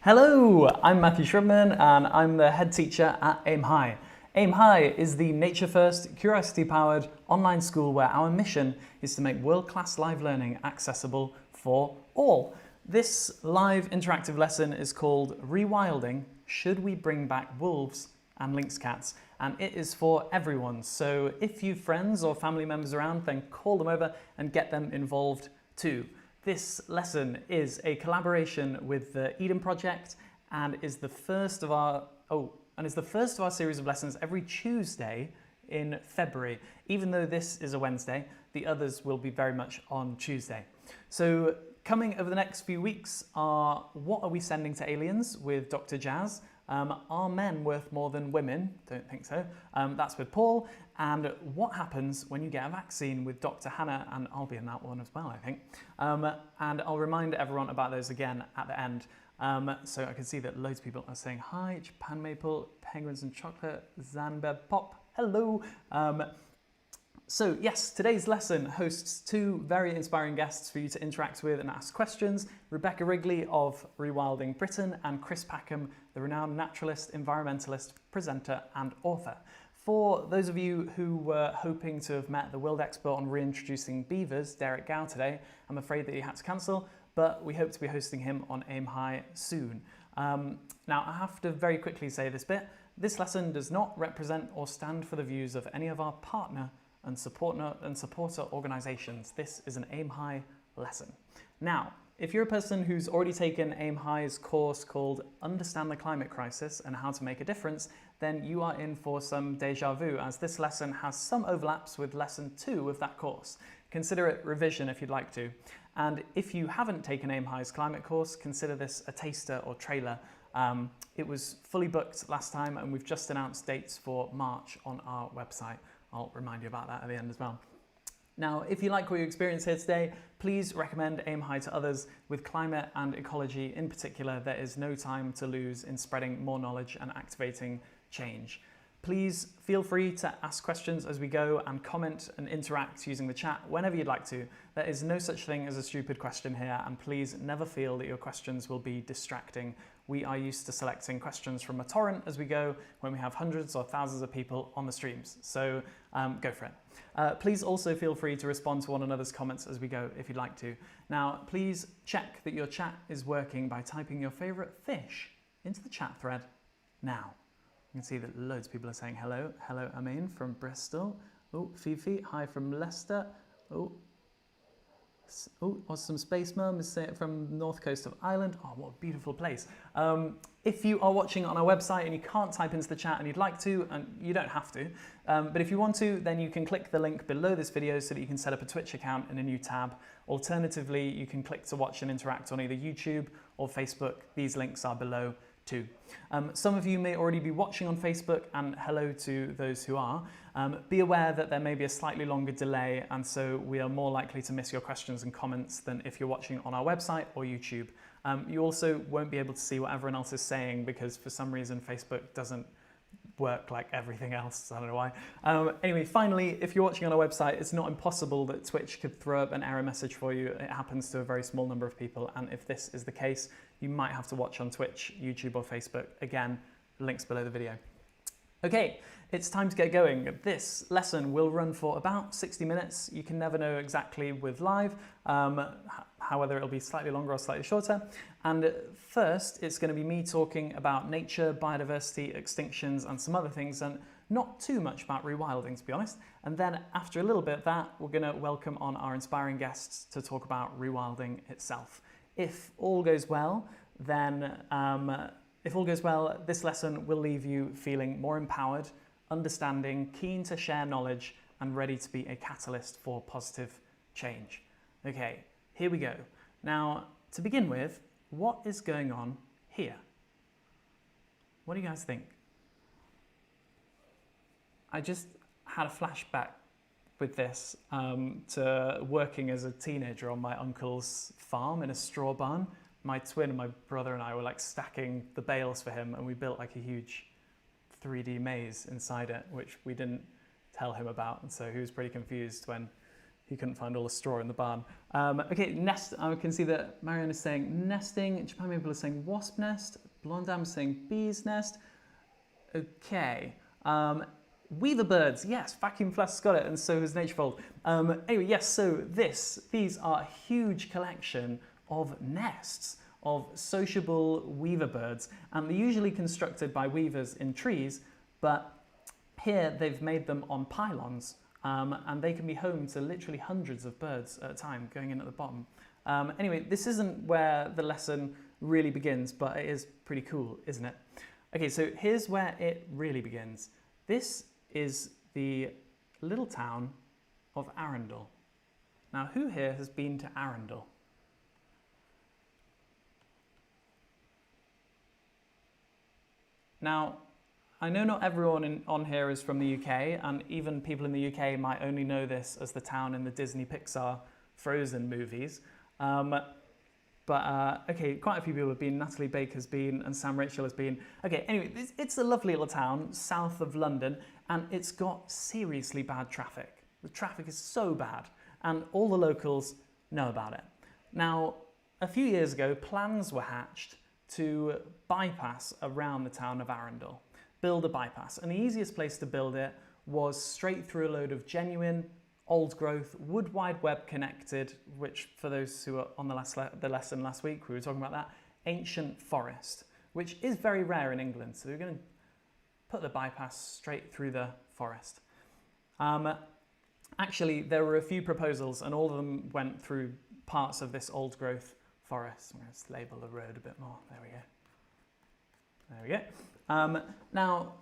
Hello, I'm Matthew Shrubman and I'm the head teacher at Aim High. Aim High is the nature-first, curiosity-powered online school where our mission is to make world-class live learning accessible for all. This live interactive lesson is called Rewilding, Should We Bring Back Wolves and Lynx Cats? And it is for everyone. So if you've friends or family members around, then call them over and get them involved too. This lesson is a collaboration with the Eden Project and is the first of our series of lessons every Tuesday in February. Even though this is a Wednesday, the others will be very much on Tuesday. So coming over the next few weeks are What Are We Sending to Aliens with Dr. Jazz? Are men worth more than women? Don't think so. That's with Paul. And What Happens When You Get a Vaccine with Dr. Hannah, and I'll be in that one as well, I think. And I'll remind everyone about those again at the end. So I can see that loads of people are saying hi, Japan Maple, Penguins and Chocolate, Zanbeb Pop, hello. So yes, today's lesson hosts two very inspiring guests for you to interact with and ask questions. Rebecca Wrigley of Rewilding Britain and Chris Packham, the renowned naturalist, environmentalist, presenter and author. For those of you who were hoping to have met the world expert on reintroducing beavers, Derek Gow, today, I'm afraid that he had to cancel, but we hope to be hosting him on Aim High soon. Now I have to very quickly say this bit. This lesson does not represent or stand for the views of any of our partner and supporter organisations. This is an Aim High lesson. Now, if you're a person who's already taken Aim High's course called Understand the Climate Crisis and How to Make a Difference, then you are in for some deja vu, as this lesson has some overlaps with lesson 2 of that course. Consider it revision if you'd like to. And if you haven't taken Aim High's climate course, consider this a taster or trailer. It was fully booked last time and we've just announced dates for March on our website. I'll remind you about that at the end as well. Now, if you like what you experienced here today, please recommend Aim High to others. With climate and ecology in particular, there is no time to lose in spreading more knowledge and activating change. Please feel free to ask questions as we go and comment and interact using the chat whenever you'd like to. There is no such thing as a stupid question here, and please never feel that your questions will be distracting. We are used to selecting questions from a torrent as we go when we have hundreds or thousands of people on the streams. So go for it. Please also feel free to respond to one another's comments as we go if you'd like to. Now, please check that your chat is working by typing your favourite fish into the chat thread now. You can see that loads of people are saying hello. Hello, Amin from Bristol. Oh, Fifi, hi from Leicester. Oh, Awesome Space Mum is from the north coast of Ireland. Oh, what a beautiful place. If you are watching on our website and you can't type into the chat and you'd like to, and you don't have to, but if you want to, then you can click the link below this video so that you can set up a Twitch account in a new tab. Alternatively, you can click to watch and interact on either YouTube or Facebook. These links are below too. Some of you may already be watching on Facebook, and hello to those who are. Be aware that there may be a slightly longer delay, and so we are more likely to miss your questions and comments than if you're watching on our website or YouTube. You also won't be able to see what everyone else is saying because for some reason Facebook doesn't work like everything else. I don't know why. Anyway, finally, if you're watching on our website, it's not impossible that Twitch could throw up an error message for you. It happens to a very small number of people, and if this is the case, you might have to watch on Twitch, YouTube or Facebook. Again, links below the video. Okay, it's time to get going. This lesson will run for about 60 minutes. You can never know exactly with live, whether it'll be slightly longer or slightly shorter. And first, it's going to be me talking about nature, biodiversity, extinctions, and some other things, and not too much about rewilding, to be honest. And then after a little bit of that, we're going to welcome on our inspiring guests to talk about rewilding itself. If all goes well, then this lesson will leave you feeling more empowered, understanding, keen to share knowledge, and ready to be a catalyst for positive change. Okay, here we go. Now, to begin with, what is going on here? What do you guys think? I just had a flashback with this to working as a teenager on my uncle's farm in a straw barn. My twin and my brother and I were like stacking the bales for him, and we built like a huge 3D maze inside it, which we didn't tell him about, and so he was pretty confused when he couldn't find all the straw in the barn. Okay, nest. I can see that Marion is saying nesting. Japan Maple is saying wasp nest. Blondam is saying bee's nest. Okay. Weaver birds. Yes, vacuum flasks got it, and so has Naturefold. Anyway, yes. So these are a huge collection of nests of sociable weaver birds, and they're usually constructed by weavers in trees, but here they've made them on pylons. And they can be home to literally hundreds of birds at a time going in at the bottom. Anyway, this isn't where the lesson really begins, but it is pretty cool, isn't it? Okay, so here's where it really begins. This is the little town of Arundel. Now, who here has been to Arundel? Now, I know not everyone on here is from the UK, and even people in the UK might only know this as the town in the Disney Pixar Frozen movies. Okay, quite a few people have been. Natalie Baker's been, and Sam Rachel has been. Okay, anyway, it's a lovely little town south of London, and it's got seriously bad traffic. The traffic is so bad, and all the locals know about it. Now, a few years ago, plans were hatched to bypass around the town of Arundel. Build a bypass, and the easiest place to build it was straight through a load of genuine, old growth, wood wide web connected, which for those who were on the lesson last week, we were talking about that, ancient forest, which is very rare in England. So we're going to put the bypass straight through the forest. Actually, there were a few proposals, and all of them went through parts of this old growth forest. I'm going to label the road a bit more. There we go. There we go. Now,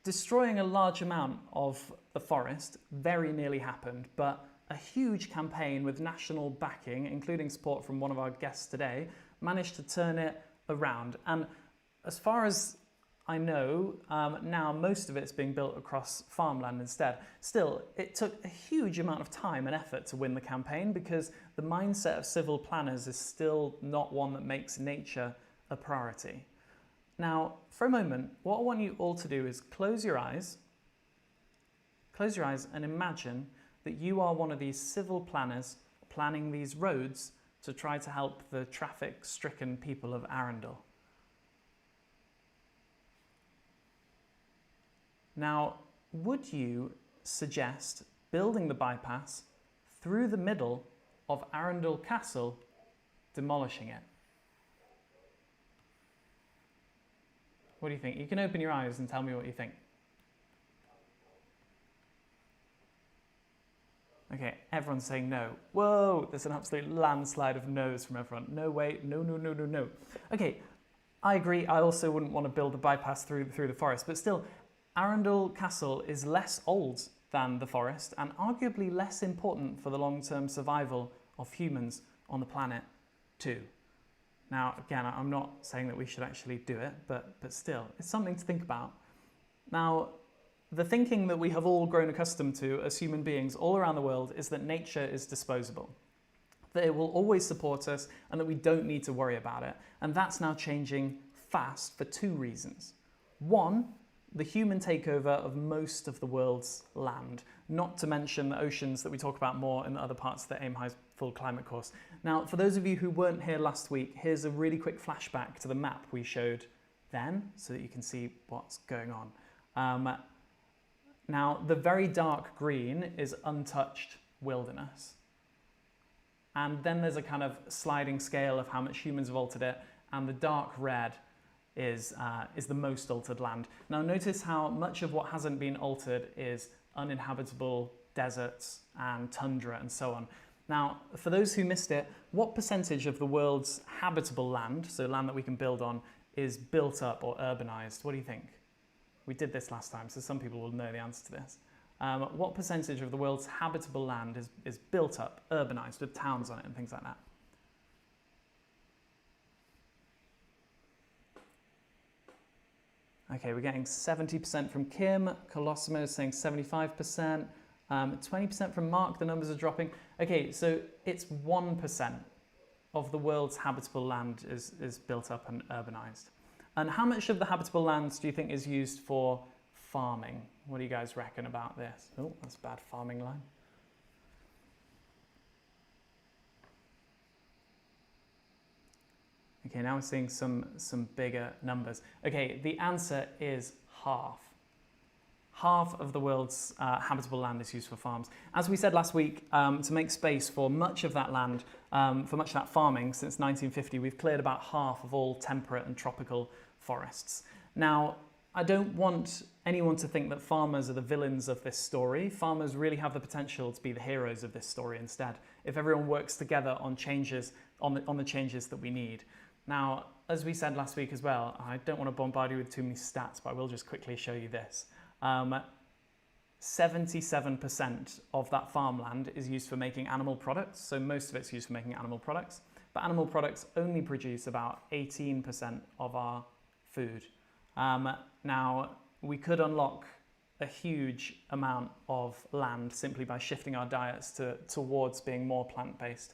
destroying a large amount of the forest very nearly happened, but a huge campaign with national backing, including support from one of our guests today, managed to turn it around. And as far as I know, now most of it's being built across farmland instead. Still, it took a huge amount of time and effort to win the campaign because the mindset of civil planners is still not one that makes nature a priority. Now, for a moment, what I want you all to do is close your eyes and imagine that you are one of these civil planners planning these roads to try to help the traffic-stricken people of Arundel. Now, would you suggest building the bypass through the middle of Arundel Castle, demolishing it? What do you think? You can open your eyes and tell me what you think. Okay, everyone's saying no. Whoa, there's an absolute landslide of no's from everyone. No way, no, no, no, no, no. Okay, I agree. I also wouldn't want to build a bypass through the forest, but still, Arundel Castle is less old than the forest and arguably less important for the long-term survival of humans on the planet too. Now, again, I'm not saying that we should actually do it, but still, it's something to think about. Now, the thinking that we have all grown accustomed to as human beings all around the world is that nature is disposable, that it will always support us and that we don't need to worry about it. And that's now changing fast for two reasons. One, the human takeover of most of the world's land, not to mention the oceans that we talk about more in the other parts of the Aim High's full climate course. Now, for those of you who weren't here last week, here's a really quick flashback to the map we showed then so that you can see what's going on. Now, the very dark green is untouched wilderness. And then there's a kind of sliding scale of how much humans have altered it, and the dark red is the most altered land. Now notice how much of what hasn't been altered is uninhabitable deserts and tundra and so on. Now, for those who missed it, what percentage of the world's habitable land, so land that we can build on, is built up or urbanized? What do you think? We did this last time, so some people will know the answer to this. What percentage of the world's habitable land is built up, urbanized, with towns on it and things like that? Okay, we're getting 70% from Kim. Colossimo is saying 75%. 20% from Mark, the numbers are dropping. Okay, so it's 1% of the world's habitable land is built up and urbanized. And how much of the habitable lands do you think is used for farming? What do you guys reckon about this? Oh, that's a bad farming line. Okay, now we're seeing some bigger numbers. Okay, the answer is half. Half of the world's habitable land is used for farms. As we said last week, to make space for much of that land, for much of that farming since 1950, we've cleared about half of all temperate and tropical forests. Now, I don't want anyone to think that farmers are the villains of this story. Farmers really have the potential to be the heroes of this story instead, if everyone works together on changes, on the changes that we need. Now, as we said last week as well, I don't want to bombard you with too many stats, but I will just quickly show you this. 77% of that farmland is used for making animal products, so most of it's used for making animal products, but animal products only produce about 18% of our food. Now, we could unlock a huge amount of land simply by shifting our diets towards being more plant-based.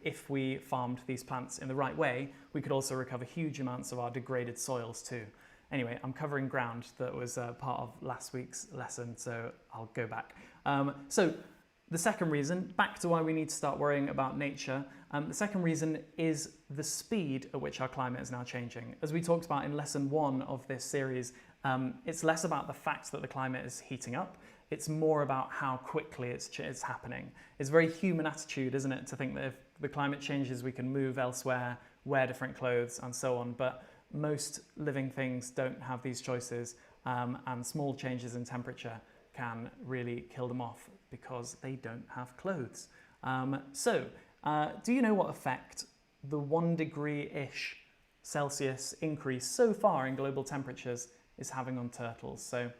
If we farmed these plants in the right way, we could also recover huge amounts of our degraded soils too. Anyway, I'm covering ground that was part of last week's lesson, so I'll go back. So the second reason, back to why we need to start worrying about nature, the second reason is the speed at which our climate is now changing. As we talked about in lesson 1 of this series, it's less about the fact that the climate is heating up, it's more about how quickly it's happening. It's a very human attitude, isn't it, to think that if the climate changes, we can move elsewhere, wear different clothes, and so on. But most living things don't have these choices, and small changes in temperature can really kill them off because they don't have clothes. Do you know what effect the 1 degree-ish Celsius increase so far in global temperatures is having on turtles? So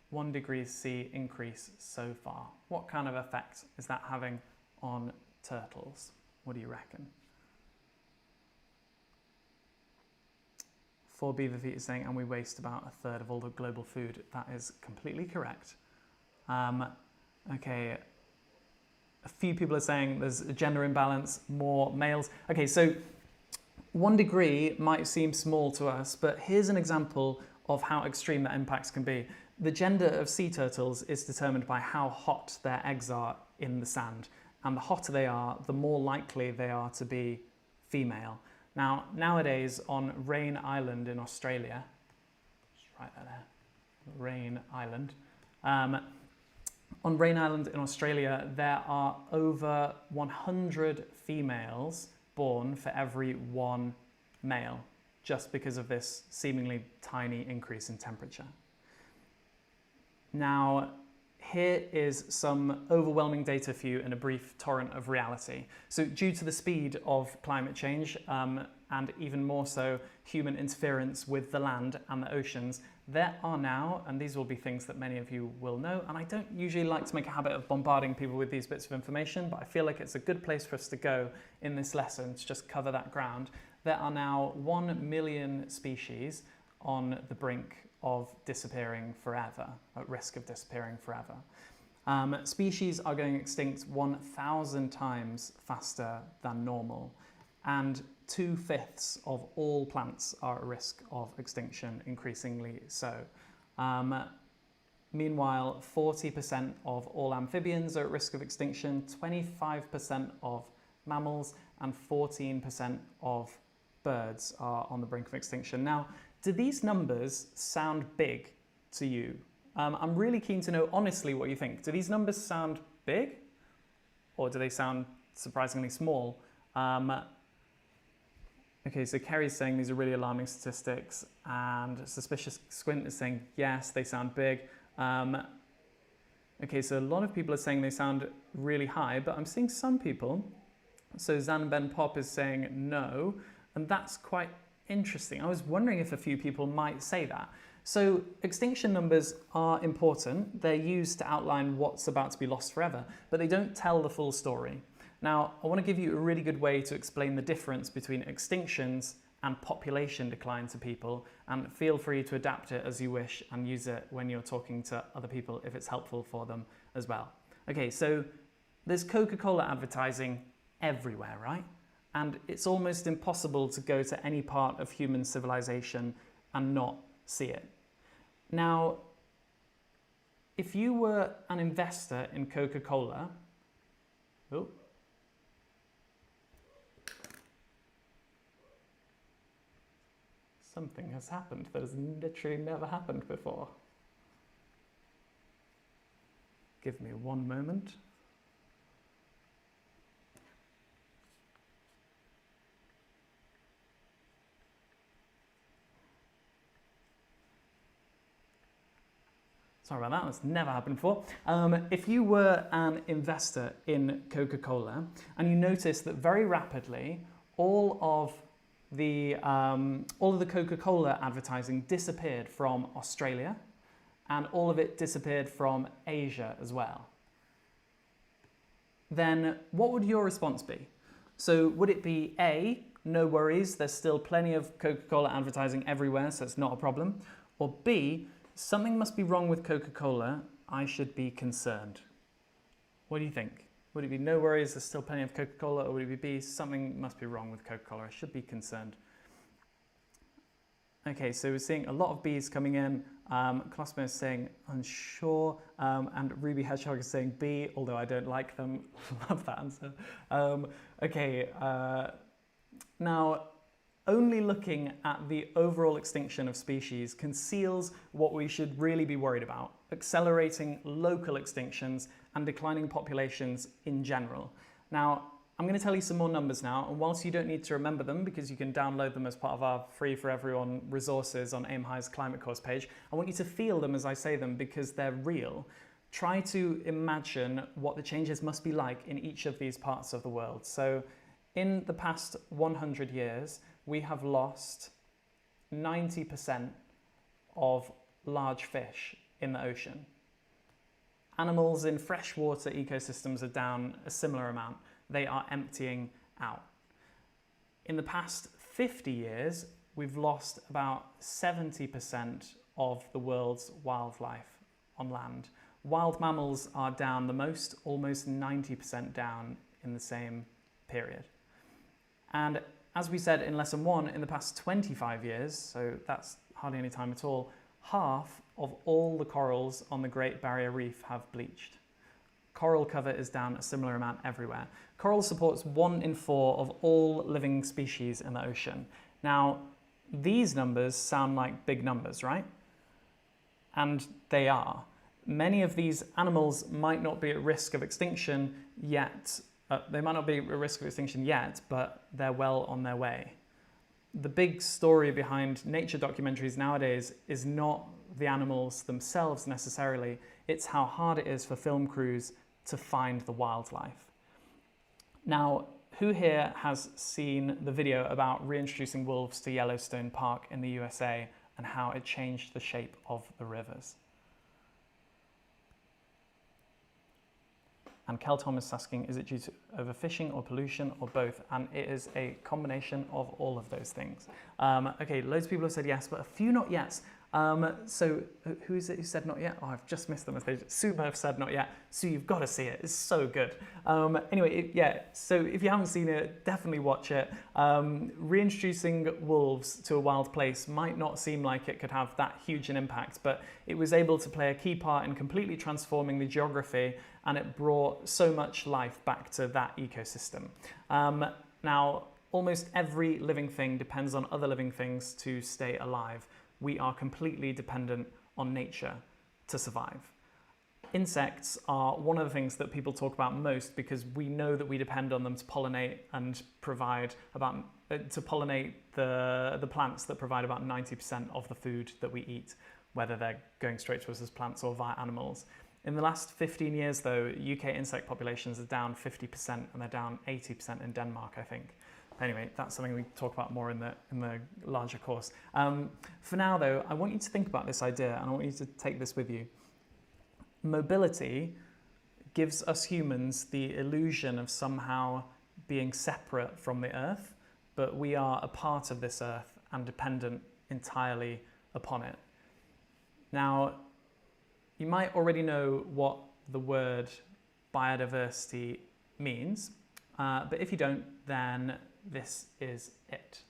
1 degree C increase so far. What kind of effect is that having on turtles? What do you reckon? 4 beaver feet is saying, and we waste about 1/3 of all the global food. That is completely correct. Okay, a few people are saying there's a gender imbalance, more males. Okay, so 1 degree might seem small to us, but here's an example of how extreme that impacts can be. The gender of sea turtles is determined by how hot their eggs are in the sand, and the hotter they are, the more likely they are to be female. Now, nowadays on Rain Island in Australia, just write that there, Rain Island. On Rain Island in Australia, there are over 100 females born for every 1 male, just because of this seemingly tiny increase in temperature. Now, here is some overwhelming data for you in a brief torrent of reality. So due to the speed of climate change, and even more so human interference with the land and the oceans, there are now, and these will be things that many of you will know, and I don't usually like to make a habit of bombarding people with these bits of information, but I feel like it's a good place for us to go in this lesson to just cover that ground. There are now 1 million species on the brink of disappearing forever, at risk of disappearing forever. Species are going extinct 1,000 times faster than normal, and 2/5 of all plants are at risk of extinction, increasingly so. Meanwhile, 40% of all amphibians are at risk of extinction, 25% of mammals, and 14% of birds are on the brink of extinction. Now, do these numbers sound big to you? I'm really keen to know honestly what you think. Do these numbers sound big, or do they sound surprisingly small? Okay, so Kerry's saying these are really alarming statistics, and Suspicious Squint is saying yes, they sound big. Okay, so a lot of people are saying they sound really high, but I'm seeing some people. So Zan Ben Pop is saying no, and that's quite interesting. I was wondering if a few people might say that. So extinction numbers are important. They're used to outline what's about to be lost forever, but they don't tell the full story. Now, I want to give you a really good way to explain the difference between extinctions and population decline to people, and feel free to adapt it as you wish and use it when you're talking to other people if it's helpful for them as well. Okay, so there's Coca-Cola advertising everywhere, right? And it's almost impossible to go to any part of human civilization and not see it. Now, if you were an investor in Coca-Cola, Something has happened that has literally never happened before. Give me one moment. Sorry about that, that's never happened before. If you were an investor in Coca-Cola and you noticed that very rapidly all of the Coca-Cola advertising disappeared from Australia and all of it disappeared from Asia as well, then what would your response be? So would it be A, no worries, there's still plenty of Coca-Cola advertising everywhere, so it's not a problem, or B, something must be wrong with Coca-Cola, I should be concerned? What do you think? Would it be no worries, there's still plenty of Coca-Cola, or would it be B, something must be wrong with Coca-Cola, I should be concerned? Okay, so we're seeing a lot of B's coming in. Cosmo is saying unsure, and Ruby Hedgehog is saying B, although I don't like them. Love that answer. Now, only looking at the overall extinction of species conceals what we should really be worried about: accelerating local extinctions and declining populations in general. Now, I'm going to tell you some more numbers now, and whilst you don't need to remember them because you can download them as part of our free for everyone resources on Aim High's climate course page, I want you to feel them as I say them because they're real. Try to imagine what the changes must be like in each of these parts of the world. So in the past 100 years, we have lost 90% of large fish in the ocean. Animals in freshwater ecosystems are down a similar amount. They are emptying out. In the past 50 years, we've lost about 70% of the world's wildlife on land. Wild mammals are down the most, almost 90% down in the same period. And as we said in lesson 1, in the past 25 years, so that's hardly any time at all, half of all the corals on the Great Barrier Reef have bleached. Coral cover is down a similar amount everywhere. Coral supports 1 in 4 of all living species in the ocean. Now, these numbers sound like big numbers, right? And they are. Many of these animals might not be at risk of extinction yet. They might not be at risk of extinction yet, but they're well on their way. The big story behind nature documentaries nowadays is not the animals themselves necessarily, it's how hard it is for film crews to find the wildlife. Now, who here has seen the video about reintroducing wolves to Yellowstone Park in the USA and how it changed the shape of the rivers? And Kel Thomas is asking, is it due to overfishing or pollution or both? And it is a combination of all of those things. Okay, loads of people have said yes, but a few not yets. So who is it who said not yet? Oh, I've just missed the message. Sue have said not yet. Sue, you've got to see it. It's so good. Anyway, so if you haven't seen it, definitely watch it. Reintroducing wolves to a wild place might not seem like it could have that huge an impact, but it was able to play a key part in completely transforming the geography, and it brought so much life back to that ecosystem. Now, almost every living thing depends on other living things to stay alive. We are completely dependent on nature to survive. Insects are one of the things that people talk about most because we know that we depend on them to pollinate and provide to pollinate the plants that provide about 90% of the food that we eat, whether they're going straight to us as plants or via animals. In the last 15 years though, UK insect populations are down 50% and they're down 80% in Denmark, I think. Anyway, that's something we talk about more in the larger course. For now though, I want you to think about this idea and I want you to take this with you. Mobility gives us humans the illusion of somehow being separate from the earth, but we are a part of this earth and dependent entirely upon it. Now, you might already know what the word biodiversity means, but if you don't, then this is it.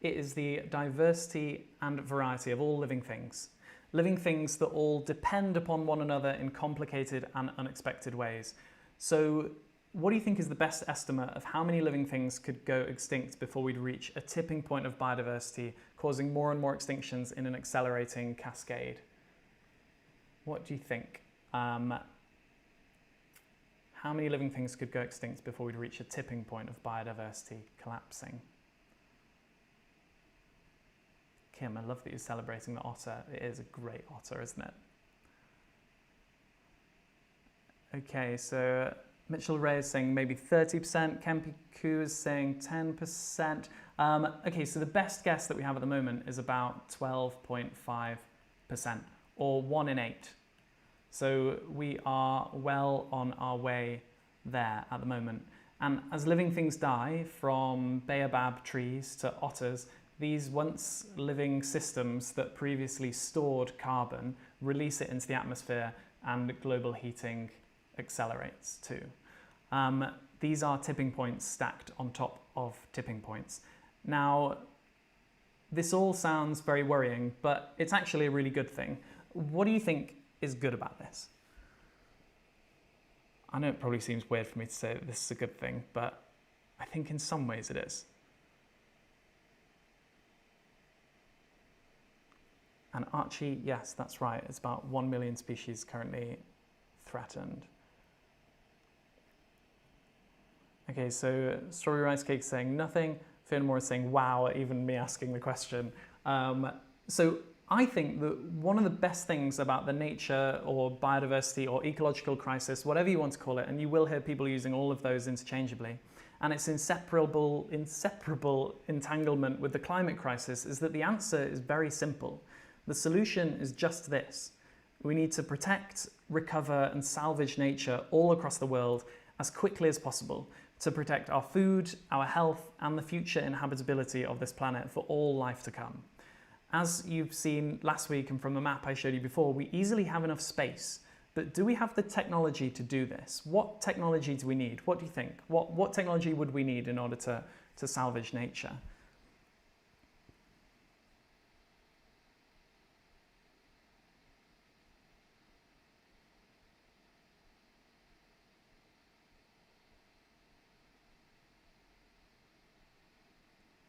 It is the diversity and variety of all living things that all depend upon one another in complicated and unexpected ways. So what do you think is the best estimate of how many living things could go extinct before we'd reach a tipping point of biodiversity, causing more and more extinctions in an accelerating cascade? What do you think? How many living things could go extinct before we'd reach a tipping point of biodiversity collapsing? Kim, I love that you're celebrating the otter. It is a great otter, isn't it? Okay, so Mitchell Ray is saying maybe 30%. Kempi Koo is saying 10%. Okay, so the best guess that we have at the moment is about 12.5%, or 1 in 8. So we are well on our way there at the moment. And as living things die, from baobab trees to otters, these once living systems that previously stored carbon release it into the atmosphere, and global heating accelerates too. These are tipping points stacked on top of tipping points. Now, this all sounds very worrying, but it's actually a really good thing. What do you think is good about this? I know it probably seems weird for me to say that this is a good thing, but I think in some ways it is. And Archie, yes, that's right. It's about 1 million species currently threatened. Okay, so Strawberry Rice Cake is saying nothing. Fiona Moore is saying wow at even me asking the question. So I think that one of the best things about the nature or biodiversity or ecological crisis, whatever you want to call it, and you will hear people using all of those interchangeably, and its inseparable entanglement with the climate crisis, is that the answer is very simple. The solution is just this. We need to protect, recover, and salvage nature all across the world as quickly as possible to protect our food, our health, and the future inhabitability of this planet for all life to come. As you've seen last week and from the map I showed you before, we easily have enough space. But do we have the technology to do this? What technology do we need? What do you think? What technology would we need in order to salvage nature?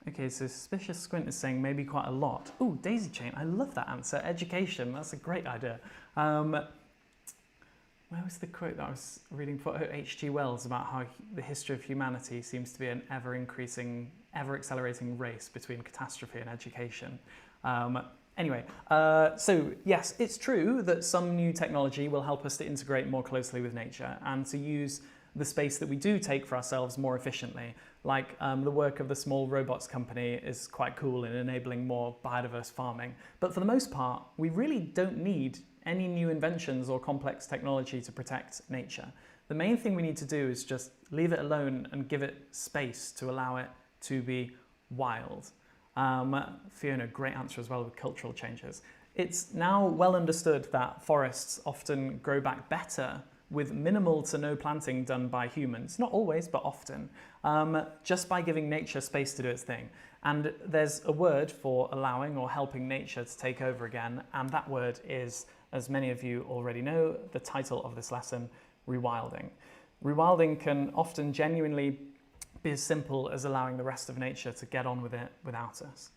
Okay, so Suspicious Squint is saying maybe quite a lot. Ooh, daisy chain, I love that answer. Education, that's a great idea. Where was the quote that I was reading for H.G. Wells about how the history of humanity seems to be an ever-increasing, ever-accelerating race between catastrophe and education? Anyway, so yes, it's true that some new technology will help us to integrate more closely with nature and to use the space that we do take for ourselves more efficiently. Like the work of the Small Robots company is quite cool in enabling more biodiverse farming. But for the most part, we really don't need any new inventions or complex technology to protect nature. The main thing we need to do is just leave it alone and give it space to allow it to be wild. Fiona, great answer as well with cultural changes. It's now well understood that forests often grow back better with minimal to no planting done by humans, not always, but often, just by giving nature space to do its thing. And there's a word for allowing or helping nature to take over again, and that word is, as many of you already know, the title of this lesson, rewilding. Rewilding can often genuinely be as simple as allowing the rest of nature to get on with it without us.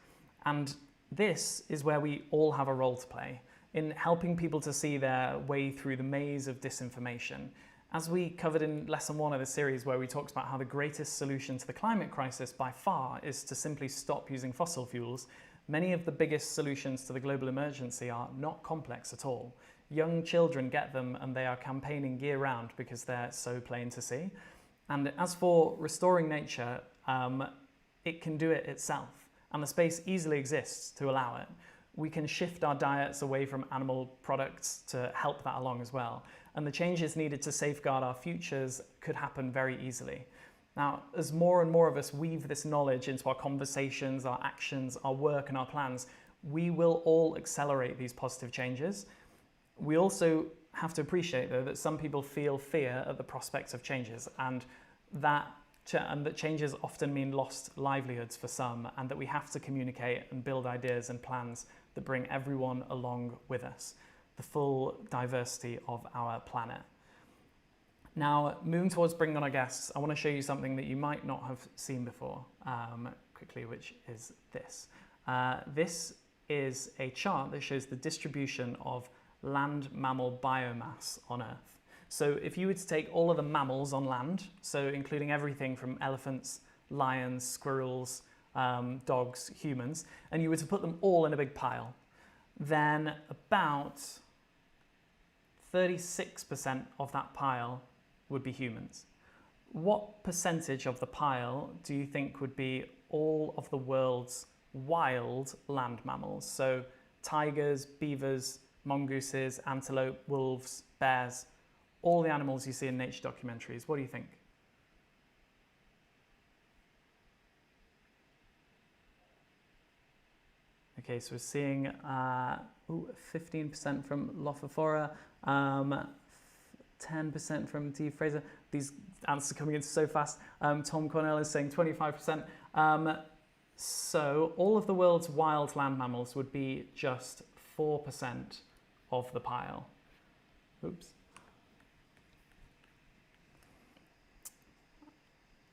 And this is where we all have a role to play, in helping people to see their way through the maze of disinformation. As we covered in lesson 1 of the series, where we talked about how the greatest solution to the climate crisis by far is to simply stop using fossil fuels, many of the biggest solutions to the global emergency are not complex at all. Young children get them and they are campaigning year-round because they're so plain to see. And as for restoring nature, it can do it itself, and the space easily exists to allow it. We can shift our diets away from animal products to help that along as well. And the changes needed to safeguard our futures could happen very easily. Now, as more and more of us weave this knowledge into our conversations, our actions, our work and our plans, we will all accelerate these positive changes. We also have to appreciate, though, that some people feel fear at the prospect of changes, and that changes often mean lost livelihoods for some, and that we have to communicate and build ideas and plans that bring everyone along with us, the full diversity of our planet. Now, moving towards bringing on our guests, I want to show you something that you might not have seen before quickly, which is this. This is a chart that shows the distribution of land mammal biomass on Earth. So if you were to take all of the mammals on land, so including everything from elephants, lions, squirrels, dogs, humans, and you were to put them all in a big pile, then about 36% of that pile would be humans. What percentage of the pile do you think would be all of the world's wild land mammals? So tigers, beavers, mongooses, antelope, wolves, bears, all the animals you see in nature documentaries. What do you think? Okay, so we're seeing 15% from Lophophora, 10% from T. Fraser. These answers are coming in so fast. Tom Cornell is saying 25%. So all of the world's wild land mammals would be just 4% of the pile. Oops.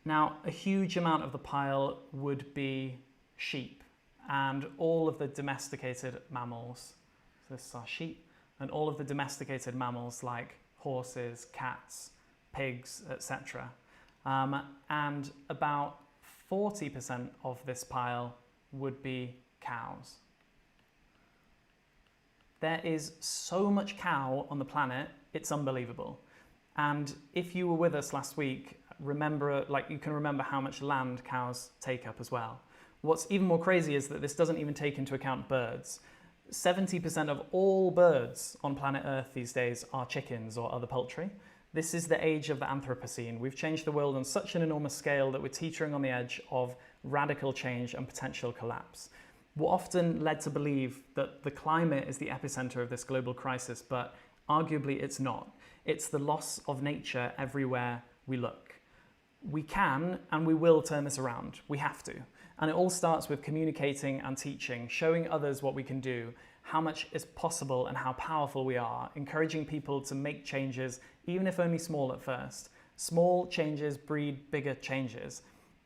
Now, a huge amount of the pile would be sheep and all of the domesticated mammals. So this is our sheep, and all of the domesticated mammals like horses, cats, pigs, etc. And about 40% of this pile would be cows. There is so much cow on the planet, it's unbelievable. And if you were with us last week, you can remember how much land cows take up as well. What's even more crazy is that this doesn't even take into account birds. 70% of all birds on planet Earth these days are chickens or other poultry. This is the age of the Anthropocene. We've changed the world on such an enormous scale that we're teetering on the edge of radical change and potential collapse. We're often led to believe that the climate is the epicenter of this global crisis, but arguably it's not. It's the loss of nature everywhere we look. We can and we will turn this around. We have to. And it all starts with communicating and teaching, showing others what we can do, how much is possible and how powerful we are, encouraging people to make changes, even if only small at first. Small changes breed bigger changes.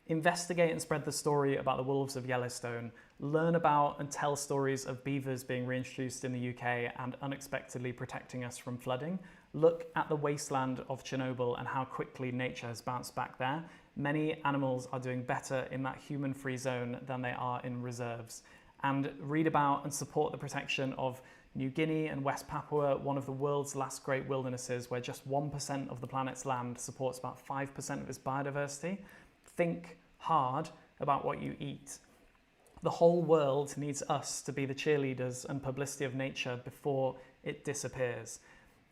Investigate and spread the story about the wolves of Yellowstone. Learn about and tell stories of beavers being reintroduced in the UK and unexpectedly protecting us from flooding. Look at the wasteland of Chernobyl and how quickly nature has bounced back there. Many animals are doing better in that human-free zone than they are in reserves. And read about and support the protection of New Guinea and West Papua, one of the world's last great wildernesses, where just 1% of the planet's land supports about 5% of its biodiversity. Think hard about what you eat. The whole world needs us to be the cheerleaders and publicity of nature before it disappears.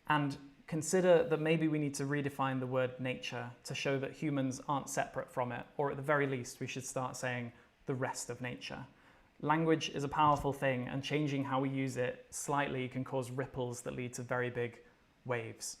And consider that maybe we need to redefine the word nature to show that humans aren't separate from it, or at the very least, we should start saying the rest of nature. Language is a powerful thing, and changing how we use it slightly can cause ripples that lead to very big waves.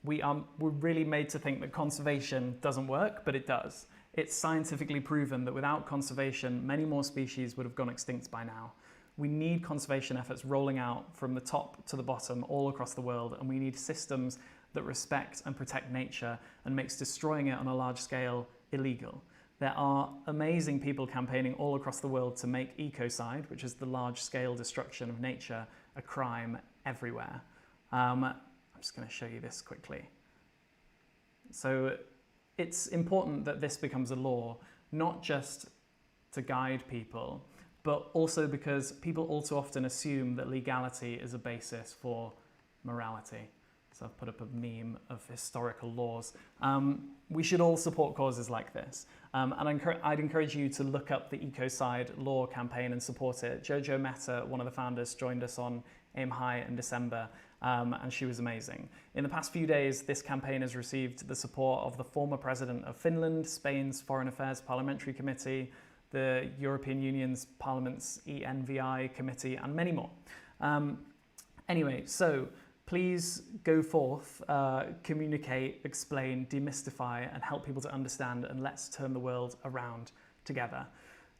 We're really made to think that conservation doesn't work, but it does. It's scientifically proven that without conservation, many more species would have gone extinct by now. We need conservation efforts rolling out from the top to the bottom all across the world, and we need systems that respect and protect nature and makes destroying it on a large scale illegal. There are amazing people campaigning all across the world to make ecocide, which is the large-scale destruction of nature, a crime everywhere. I'm just going to show you this quickly. So it's important that this becomes a law, not just to guide people, but also because people all too often assume that legality is a basis for morality. So I've put up a meme of historical laws. We should all support causes like this. And I'd encourage you to look up the Ecocide Law campaign and support it. Jojo Mehta, one of the founders, joined us on Aim High in December, and she was amazing. In the past few days, this campaign has received the support of the former president of Finland, Spain's Foreign Affairs Parliamentary Committee, the European Union's Parliament's ENVI Committee, and many more. Anyway, so please go forth, communicate, explain, demystify, and help people to understand, and let's turn the world around together.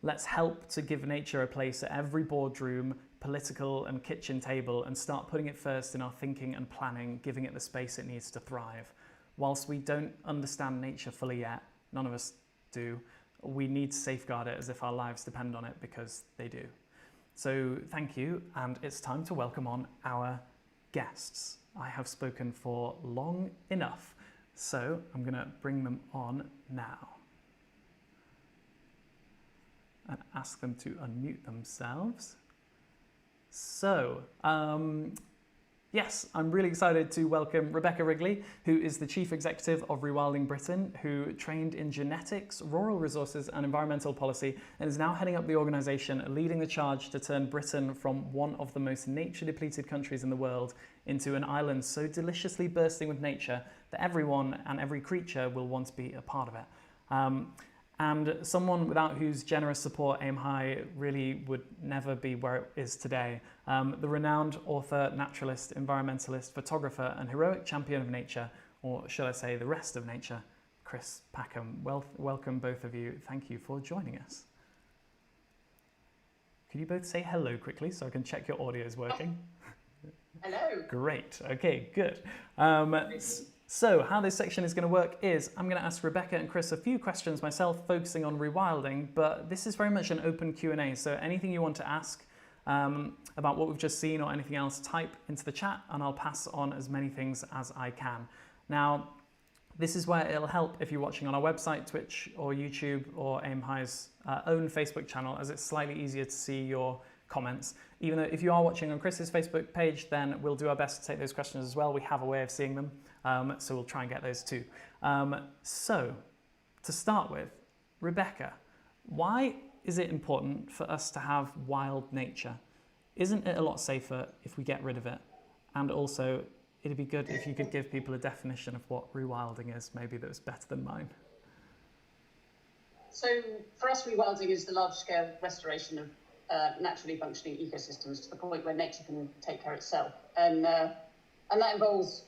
Let's help to give nature a place at every boardroom, political and kitchen table, and start putting it first in our thinking and planning, giving it the space it needs to thrive. whilst we don't understand nature fully yet, none of us do, we need to safeguard it as if our lives depend on it, because they do. So thank you, and it's time to welcome on our guests. I have spoken for long enough, so I'm going to bring them on now and ask them to unmute themselves. So, yes, I'm really excited to welcome Rebecca Wrigley, who is the Chief Executive of Rewilding Britain, who trained in genetics, rural resources and environmental policy, and is now heading up the organisation, leading the charge to turn Britain from one of the most nature-depleted countries in the world into an island so deliciously bursting with nature that everyone and every creature will want to be a part of it. And someone without whose generous support Aim High really would never be where it is today. The renowned author, naturalist, environmentalist, photographer and heroic champion of nature, or shall I say the rest of nature, Chris Packham. Welcome both of you. Thank you for joining us. Could you both say hello quickly so I can check your audio is working? Hello. Great. Okay, good. So how this section is going to work is I'm going to ask Rebecca and Chris a few questions myself, focusing on rewilding, but this is very much an open Q&A. So anything you want to ask about what we've just seen or anything else, type into the chat and I'll pass on as many things as I can. Now, this is where it'll help if you're watching on our website, Twitch or YouTube or Aim High's own Facebook channel, as it's slightly easier to see your comments. Even though if you are watching on Chris's Facebook page, then we'll do our best to take those questions as well. We have a way of seeing them, so we'll try and get those too. So to start with, Rebecca, why is it important for us to have wild nature? Isn't it a lot safer if we get rid of it? And also, it'd be good if you could give people a definition of what rewilding is, maybe that was better than mine. So for us, rewilding is the large-scale restoration of naturally functioning ecosystems to the point where nature can take care of itself. And that involves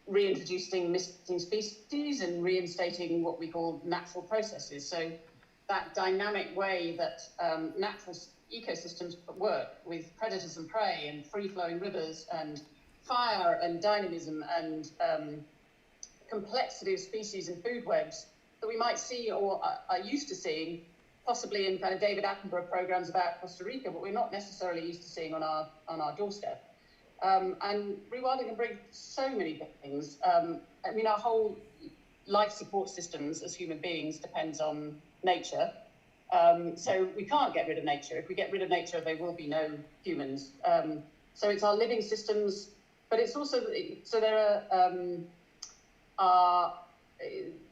reintroducing missing species and reinstating what we call natural processes. So that dynamic way that natural ecosystems work with predators and prey and free-flowing rivers and fire and dynamism and complexity of species and food webs that we might see or are used to seeing possibly in kind of David Attenborough programs about Costa Rica, but we're not necessarily used to seeing on our doorstep. And rewilding can bring so many things. I mean, our whole life support systems as human beings depends on nature. So we can't get rid of nature. If we get rid of nature, there will be no humans. So it's our living systems, but it's also, so there are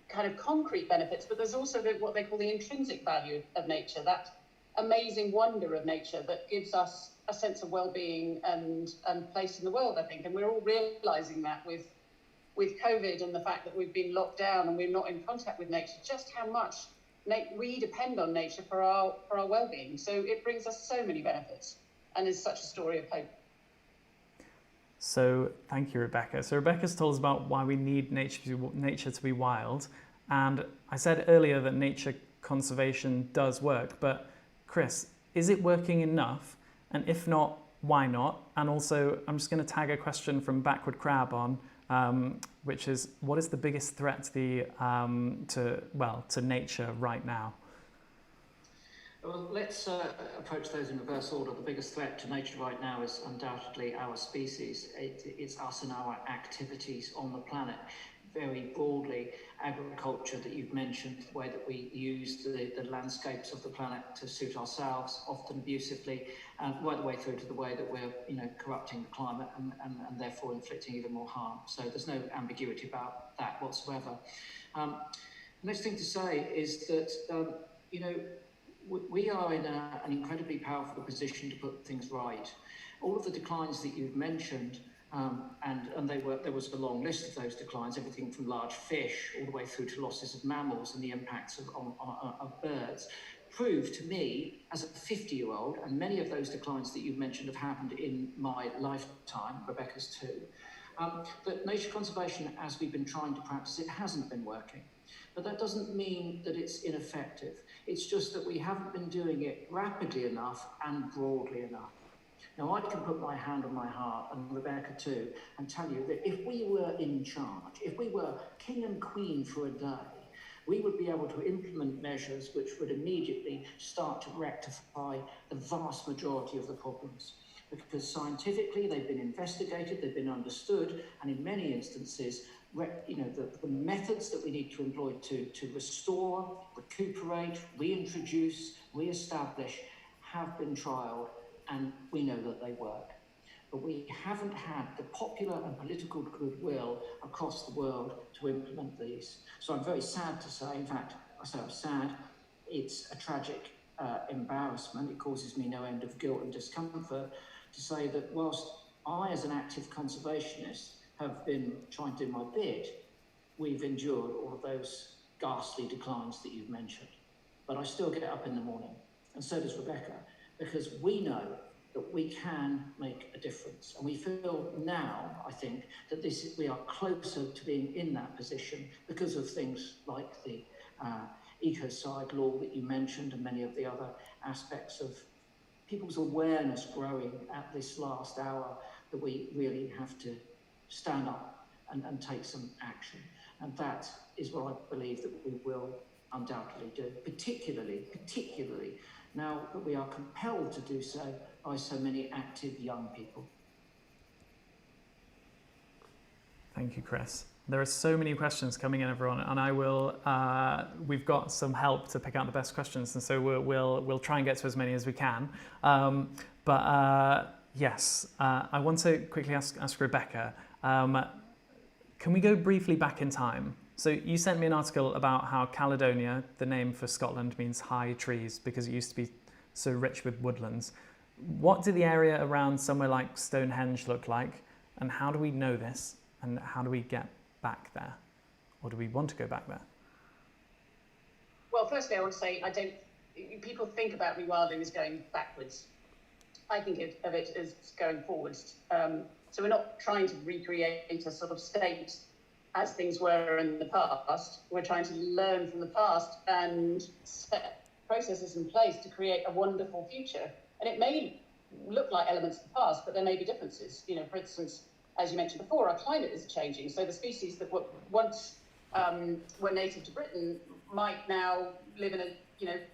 kind of concrete benefits, but there's also what they call the intrinsic value of nature, that amazing wonder of nature that gives us a sense of well-being and place in the world, I think. And we're all realizing that with COVID and the fact that we've been locked down and we're not in contact with nature, just how much we depend on nature for our well-being. So it brings us so many benefits and is such a story of hope. So thank you, Rebecca. So Rebecca's told us about why we need nature to be wild. And I said earlier that nature conservation does work, but Chris, is it working enough? And if not, why not? And also, I'm just going to tag a question from Backward Crab on, which is, what is the biggest threat to nature right now? Well, let's approach those in reverse order. The biggest threat to nature right now is undoubtedly our species. It's us and our activities on the planet. Very broadly, agriculture that you've mentioned, the way that we use the landscapes of the planet to suit ourselves, often abusively, right the way through to the way that we're, corrupting the climate and therefore inflicting even more harm. So there's no ambiguity about that whatsoever. The next thing to say is that, we are in an incredibly powerful position to put things right. All of the declines that you've mentioned, and there was a long list of those declines, everything from large fish all the way through to losses of mammals and the impacts of birds, prove to me, as a 50-year-old, and many of those declines that you've mentioned have happened in my lifetime, Rebecca's too, that nature conservation, as we've been trying to practice it, hasn't been working. But that doesn't mean that it's ineffective. It's just that we haven't been doing it rapidly enough and broadly enough. Now, I can put my hand on my heart, and Rebecca too, and tell you that if we were in charge, if we were king and queen for a day, we would be able to implement measures which would immediately start to rectify the vast majority of the problems. Because scientifically they've been investigated, they've been understood, and in many instances, the methods that we need to employ to restore, recuperate, reintroduce, re-establish have been trialled, and we know that they work. But we haven't had the popular and political goodwill across the world to implement these. So I'm very sad to say, in fact, I say I'm sad, it's a tragic embarrassment. It causes me no end of guilt and discomfort to say that whilst I, as an active conservationist, have been trying to do my bit, we've endured all of those ghastly declines that you've mentioned. But I still get up in the morning, and so does Rebecca, because we know that we can make a difference. And we feel now, I think, that we are closer to being in that position because of things like the ecocide law that you mentioned and many of the other aspects of people's awareness growing at this last hour that we really have to stand up and take some action. And that is what I believe that we will undoubtedly do, particularly now that we are compelled to do so by so many active young people. Thank you, Chris. There are so many questions coming in, everyone, and I will. We've got some help to pick out the best questions, and so we'll try and get to as many as we can. Yes, I want to quickly ask Rebecca. Can we go briefly back in time? So you sent me an article about how Caledonia, the name for Scotland, means high trees because it used to be so rich with woodlands. What did the area around somewhere like Stonehenge look like, and how do we know this, and how do we get back there, or do we want to go back there? Well, firstly, I want to say people think about rewilding as going backwards. I think of it as going forwards. So we're not trying to recreate a sort of state as things were in the past. We're trying to learn from the past and set processes in place to create a wonderful future. And it may look like elements of the past, but there may be differences. For instance, as you mentioned before, our climate is changing. So the species that once were native to Britain might now live in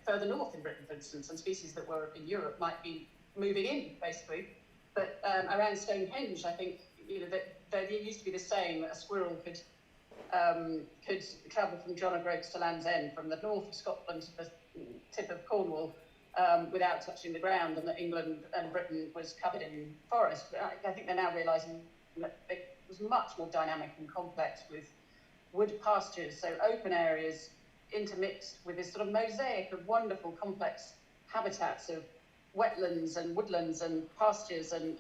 further north in Britain, for instance, and species that were in Europe might be moving in, basically. But around Stonehenge, I think that there used to be the saying that a squirrel could travel from John O'Groats to Land's End, from the north of Scotland to the tip of Cornwall, without touching the ground, and that England and Britain was covered in forest. But I think they're now realising that it was much more dynamic and complex, with wood pastures, so open areas intermixed with this sort of mosaic of wonderful complex habitats of wetlands and woodlands and pastures and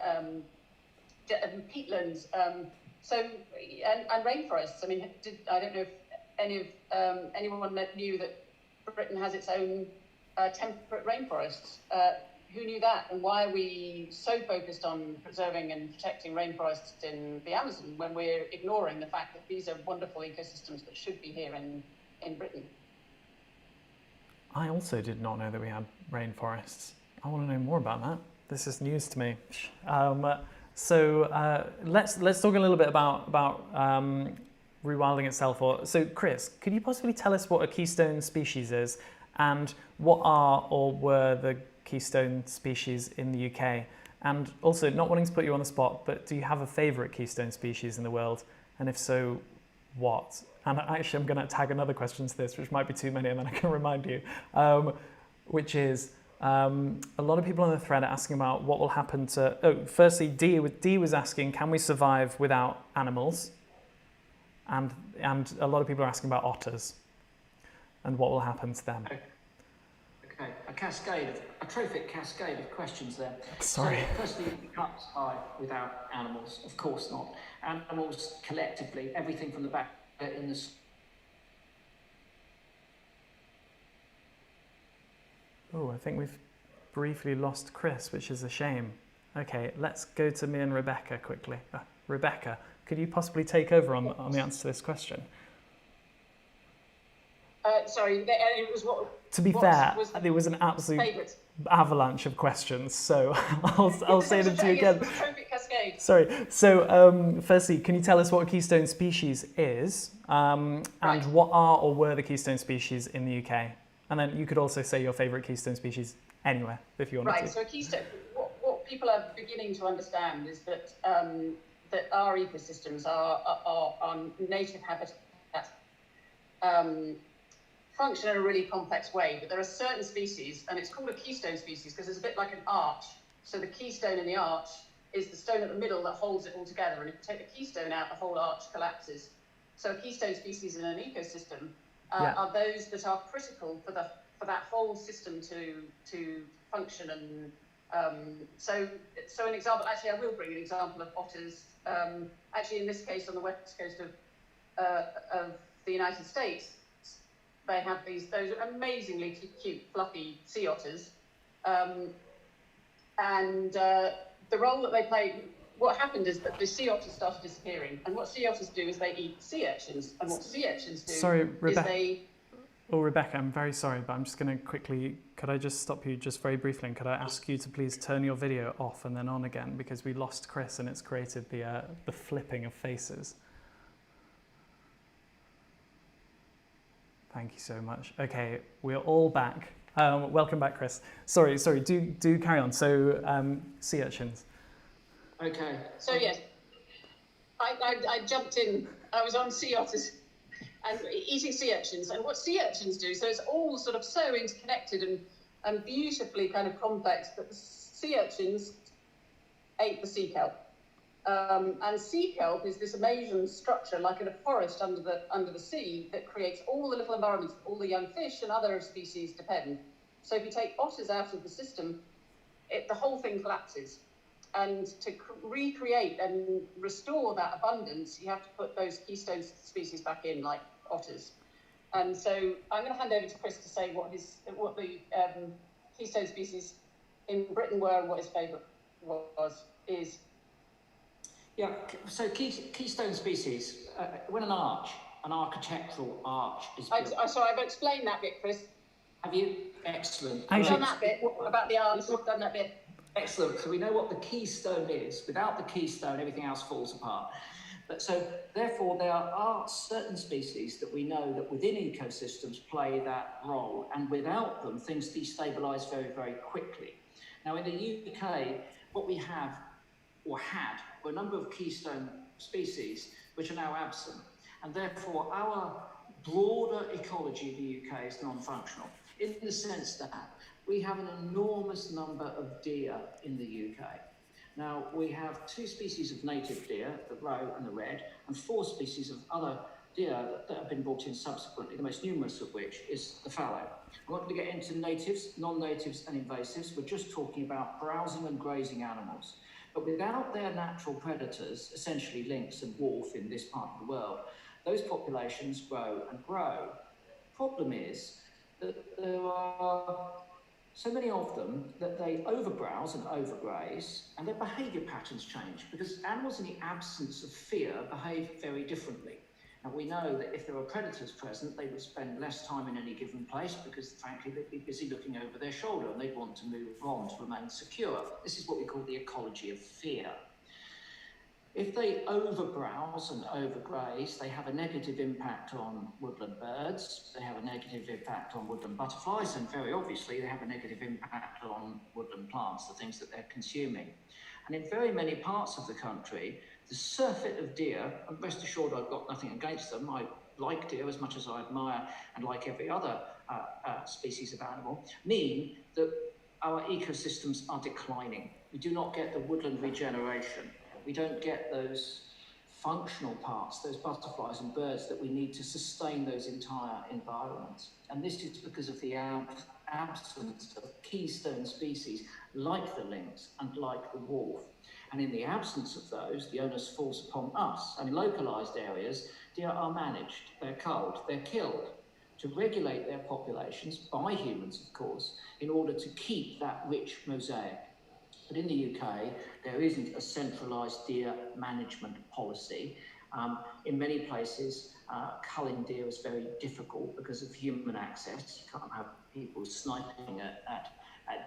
peatlands, and rainforests. I mean, I don't know if anyone knew that Britain has its own temperate rainforests. Who knew that? And why are we so focused on preserving and protecting rainforests in the Amazon when we're ignoring the fact that these are wonderful ecosystems that should be here in Britain? I also did not know that we had rainforests. I want to know more about that. This is news to me. So let's talk a little bit about rewilding itself. So Chris, could you possibly tell us what a keystone species is, and what are or were the keystone species in the UK? And also, not wanting to put you on the spot, but do you have a favourite keystone species in the world? And if so, what? And actually, I'm going to tag another question to this, which might be too many, and then I can remind you, which is, a lot of people on the thread are asking about what will happen to... firstly, D was asking, can we survive without animals? And a lot of people are asking about otters and what will happen to them. Okay, a trophic cascade of questions there. Sorry. So, firstly, we can't survive without animals. Of course not. Animals collectively, everything from the back in the... Oh, I think we've briefly lost Chris, which is a shame. Okay, let's go to me and Rebecca quickly. Rebecca, could you possibly take over on the answer to this question? Sorry, it was what... To be fair, it was an absolute... Favourite? avalanche of questions, so I'll say them to you again. Trophic cascade. Sorry. So, firstly, can you tell us what a keystone species is, and what are or were the keystone species in the UK? And then you could also say your favourite keystone species anywhere, if you wanted to. Right. So, a keystone. What people are beginning to understand is that that our ecosystems are native habitats. Function in a really complex way, but there are certain species, and it's called a keystone species because it's a bit like an arch. So the keystone in the arch is the stone at the middle that holds it all together, and if you take the keystone out, the whole arch collapses. So a keystone species in an ecosystem are those that are critical for that whole system to function. And so an example, actually I will bring an example of otters, actually in this case on the west coast of the United States. They have those amazingly cute, fluffy sea otters. The role that they play, what happened is that the sea otters started disappearing. And what sea otters do is they eat sea urchins. And what sea urchins do is they... Oh, Rebecca, I'm very sorry, but I'm just going to quickly, could I just stop you just very briefly, and could I ask you to please turn your video off and then on again, because we lost Chris and it's created the flipping of faces. Thank you so much. Okay, we're all back. Welcome back, Chris. Sorry, do carry on. So, sea urchins. Okay. So, yes, I jumped in. I was on sea otters and eating sea urchins. And what sea urchins do, so it's all sort of so interconnected and beautifully kind of complex, that the sea urchins ate the sea kelp. And sea kelp is this amazing structure, like in a forest under the sea, that creates all the little environments all the young fish and other species depend. So if you take otters out of the system, the whole thing collapses. And to recreate and restore that abundance, you have to put those keystone species back in, like otters. And so I'm going to hand over to Chris to say what the keystone species in Britain were and what his favourite is. Yeah, so keystone species, when an architectural arch is built... Sorry, I've explained that bit, Chris. Have you? Excellent. I've done that bit, about the arch, I've done that bit. Excellent, so we know what the keystone is. Without the keystone, everything else falls apart. But so, therefore, there are certain species that we know that within ecosystems play that role, and without them, things destabilise very, very quickly. Now, in the UK, what we have, or had, were a number of keystone species which are now absent, and therefore our broader ecology of the UK is non-functional, in the sense that we have an enormous number of deer in the UK. Now, we have 2 species of native deer, the roe and the red, and 4 species of other deer that have been brought in subsequently, the most numerous of which is the fallow. I'm not going to get into natives, non-natives and invasives. We're just talking about browsing and grazing animals. But without their natural predators, essentially lynx and wolf in this part of the world, those populations grow and grow. Problem is that there are so many of them that they overbrowse and overgraze, and their behaviour patterns change, because animals in the absence of fear behave very differently. And we know that if there are predators present, they would spend less time in any given place because, frankly, they'd be busy looking over their shoulder and they'd want to move on to remain secure. This is what we call the ecology of fear. If they overbrowse and overgraze, they have a negative impact on woodland birds, they have a negative impact on woodland butterflies, and very obviously they have a negative impact on woodland plants, the things that they're consuming. And in very many parts of the country, the surfeit of deer, and rest assured I've got nothing against them, I like deer as much as I admire and like every other species of animal, mean that our ecosystems are declining. We do not get the woodland regeneration. We don't get those functional parts, those butterflies and birds that we need to sustain those entire environments. And this is because of the absence of keystone species like the lynx and like the wolf. And in the absence of those, the onus falls upon us. And in localised areas, deer are managed, they're culled, they're killed to regulate their populations, by humans of course, in order to keep that rich mosaic. But in the UK, there isn't a centralised deer management policy. In many places, culling deer is very difficult because of human access. You can't have people sniping at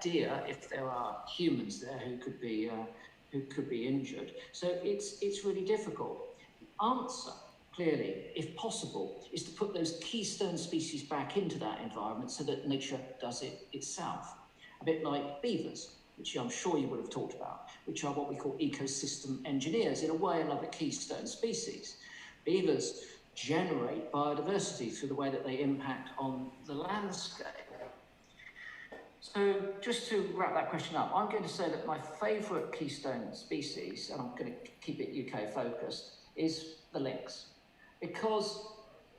deer if there are humans there who could be injured. So it's really difficult. The answer, clearly, if possible, is to put those keystone species back into that environment so that nature does it itself. A bit like beavers, which I'm sure you would have talked about, which are what we call ecosystem engineers, in a way another keystone species. Beavers generate biodiversity through the way that they impact on the landscape. So just to wrap that question up, I'm going to say that my favourite keystone species, and I'm going to keep it UK focused, is the lynx. Because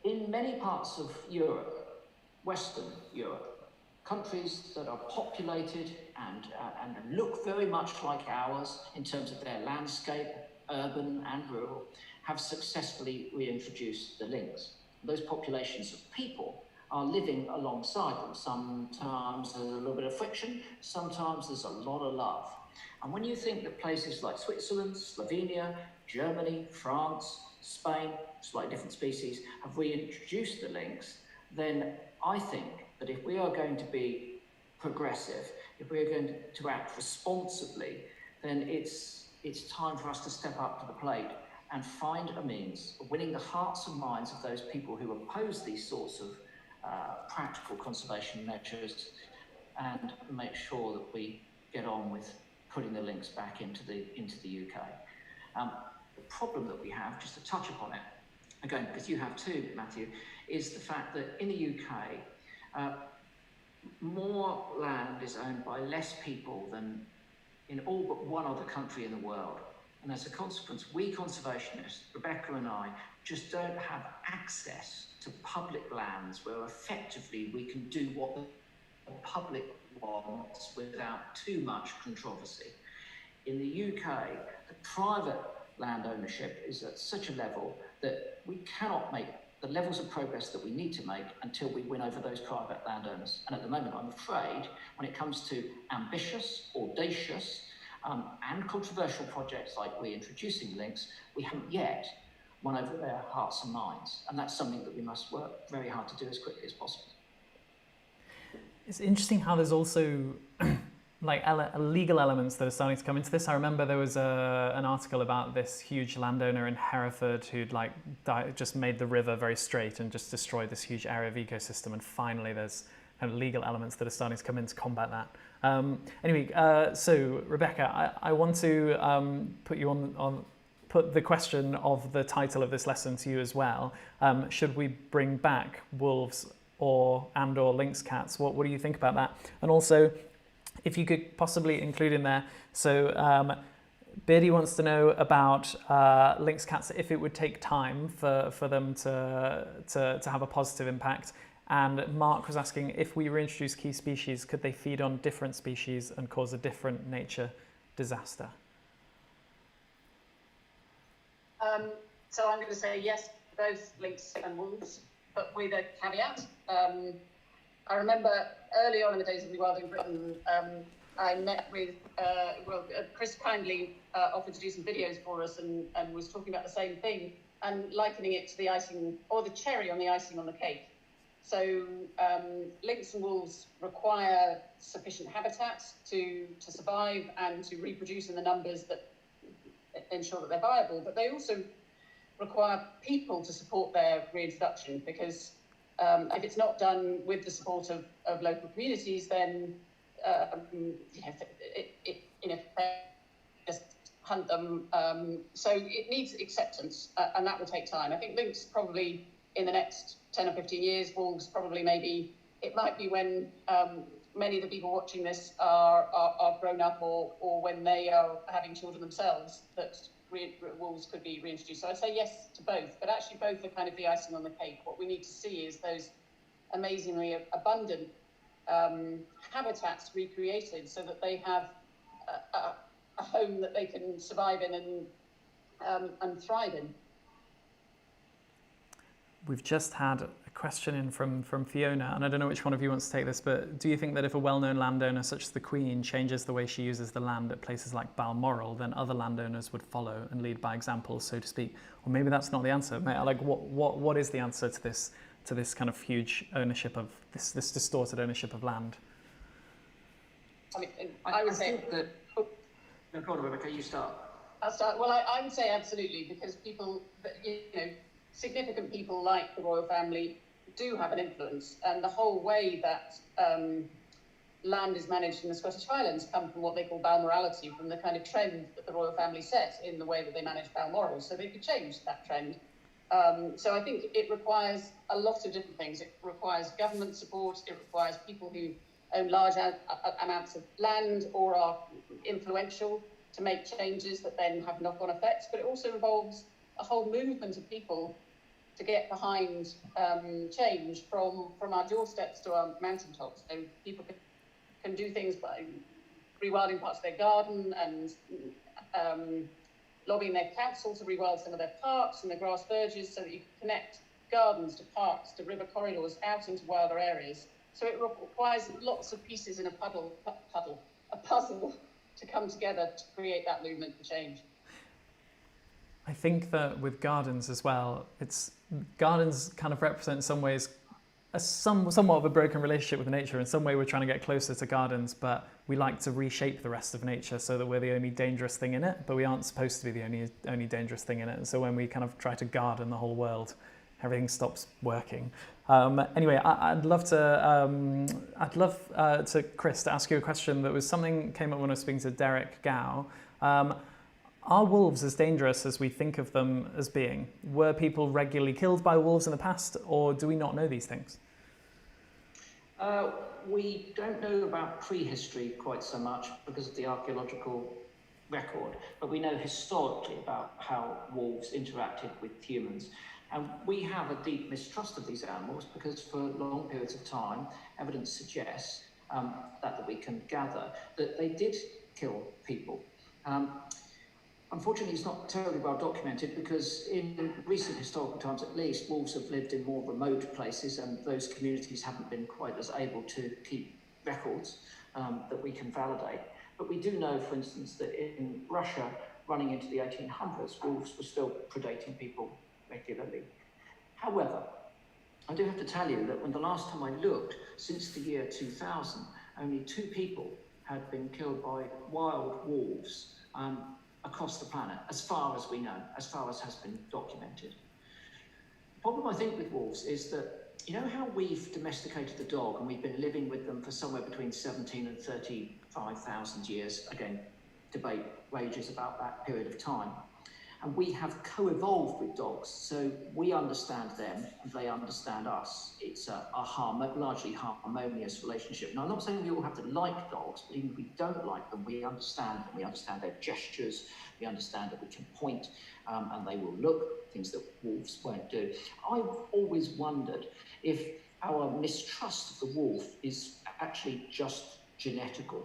in many parts of Europe, Western Europe, countries that are populated and look very much like ours in terms of their landscape, urban and rural, have successfully reintroduced the lynx. Those populations of people are living alongside them. Sometimes there's a little bit of friction, sometimes there's a lot of love. And when you think that places like Switzerland, Slovenia, Germany, France, Spain, slightly different species, have reintroduced the lynx, then I think that if we are going to be progressive, if we are going to act responsibly, then it's time for us to step up to the plate and find a means of winning the hearts and minds of those people who oppose these sorts of practical conservation measures, and make sure that we get on with putting the lynx back into the UK. The problem that we have, just to touch upon it, again, because you have too, Matthew, is the fact that in the UK, more land is owned by less people than in all but one other country in the world. And as a consequence, we conservationists, Rebecca and I, just don't have access to public lands where effectively we can do what the public wants without too much controversy. In the UK, the private land ownership is at such a level that we cannot make the levels of progress that we need to make until we win over those private landowners. And at the moment, I'm afraid, when it comes to ambitious, audacious, and controversial projects like reintroducing lynx, we haven't yet won over their hearts and minds. And that's something that we must work very hard to do as quickly as possible. It's interesting how there's also like legal elements that are starting to come into this. I remember there was an article about this huge landowner in Hereford who'd just made the river very straight and just destroyed this huge area of ecosystem. And finally, there's kind of legal elements that are starting to come in to combat that. So Rebecca, I want to put you put the question of the title of this lesson to you as well. Should we bring back wolves or lynx cats? What do you think about that? And also, if you could possibly include in there, so Beardy wants to know about lynx cats, if it would take time for them to have a positive impact. And Mark was asking, if we reintroduce key species, could they feed on different species and cause a different nature disaster? So I'm going to say yes, both lynx and wolves, but with a caveat. I remember early on in the days of Rewilding Britain, I met with, Chris kindly offered to do some videos for us and was talking about the same thing and likening it to the icing, or the cherry on the icing on the cake. So lynx and wolves require sufficient habitat to survive and to reproduce in the numbers that ensure that they're viable, but they also require people to support their reintroduction, because if it's not done with the support of local communities, then it in effect just hunt them. So it needs acceptance, and that will take time. I think lynx probably in the next 10 or 15 years, wolves probably maybe, it might be when many of the people watching this are grown up, or when they are having children themselves, that wolves could be reintroduced. So I'd say yes to both, but actually both are kind of the icing on the cake. What we need to see is those amazingly abundant habitats recreated so that they have a home that they can survive in and thrive in. We've just had a question in from Fiona, and I don't know which one of you wants to take this, but do you think that if a well-known landowner such as the Queen changes the way she uses the land at places like Balmoral, then other landowners would follow and lead by example, so to speak? Or maybe that's not the answer. Like, what is the answer to this kind of huge ownership of this distorted ownership of land? I mean, I would say think that. No, go on, Rebecca. You start. I'll start. Well, I would say absolutely, because people, significant people like the royal family do have an influence, and the whole way that land is managed in the Scottish Highlands come from what they call Balmorality, from the kind of trend that the royal family set in the way that they manage Balmoral, so they could change that trend. So I think it requires a lot of different things. It requires government support, it requires people who own large amounts of land or are influential to make changes that then have knock-on effects, but it also involves a whole movement of people to get behind change from our doorsteps to our mountaintops. So people can do things by rewilding parts of their garden and lobbying their council to rewild some of their parks and their grass verges, so that you can connect gardens to parks to river corridors out into wilder areas. So it requires lots of pieces in a puzzle to come together to create that movement for change. I think that with gardens as well, gardens kind of represent in some ways somewhat of a broken relationship with nature. In some way we're trying to get closer to gardens, but we like to reshape the rest of nature so that we're the only dangerous thing in it, but we aren't supposed to be the only dangerous thing in it. And so when we kind of try to garden the whole world, everything stops working. Anyway, I'd love to Chris, to ask you a question that was something came up when I was speaking to Derek Gow. Are wolves as dangerous as we think of them as being? Were people regularly killed by wolves in the past, or do we not know these things? We don't know about prehistory quite so much because of the archaeological record, but we know historically about how wolves interacted with humans. And we have a deep mistrust of these animals because for long periods of time, evidence suggests that we can gather that they did kill people. Unfortunately, it's not terribly well documented because in recent historical times, at least, wolves have lived in more remote places and those communities haven't been quite as able to keep records that we can validate. But we do know, for instance, that in Russia, running into the 1800s, wolves were still predating people regularly. However, I do have to tell you that when the last time I looked, since the year 2000, only 2 people had been killed by wild wolves across the planet, as far as we know, as far as has been documented. The problem, I think, with wolves is that, you know how we've domesticated the dog and we've been living with them for somewhere between 17 and 35,000 years? Again, debate rages about that period of time. And we have co-evolved with dogs, so we understand them and they understand us. It's a largely harmonious relationship. Now, I'm not saying we all have to like dogs, but even if we don't like them, we understand them. We understand their gestures, we understand that we can point and they will look, things that wolves won't do. I've always wondered if our mistrust of the wolf is actually just genetical,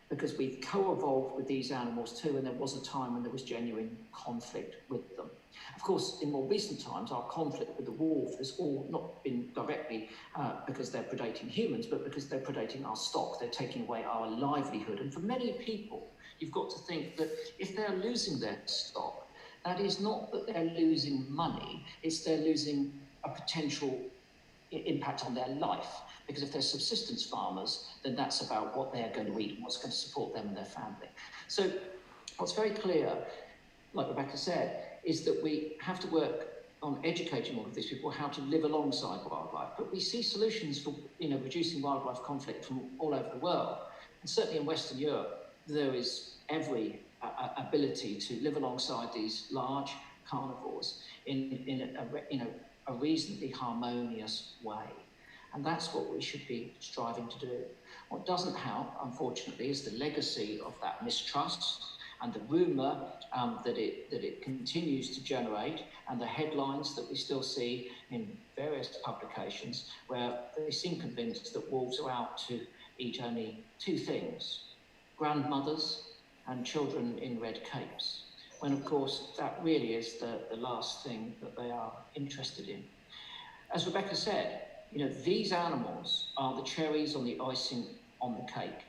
because we've co-evolved with these animals too, and there was a time when there was genuine conflict with them. Of course, in more recent times, our conflict with the wolf has all not been directly because they're predating humans, but because they're predating our stock. They're taking away our livelihood. And for many people, you've got to think that if they're losing their stock, that is not that they're losing money, it's they're losing a potential impact on their life. Because if they're subsistence farmers, then that's about what they're going to eat and what's going to support them and their family. So what's very clear, like Rebecca said, is that we have to work on educating all of these people how to live alongside wildlife. But we see solutions for reducing wildlife conflict from all over the world. And certainly in Western Europe, there is every ability to live alongside these large carnivores in a reasonably harmonious way. And that's what we should be striving to do. What doesn't help, unfortunately, is the legacy of that mistrust and the rumour that it continues to generate, and the headlines that we still see in various publications where they seem convinced that wolves are out to eat only 2 things: grandmothers and children in red capes, when of course that really is the last thing that they are interested in. As Rebecca said, these animals are the cherries on the icing on the cake.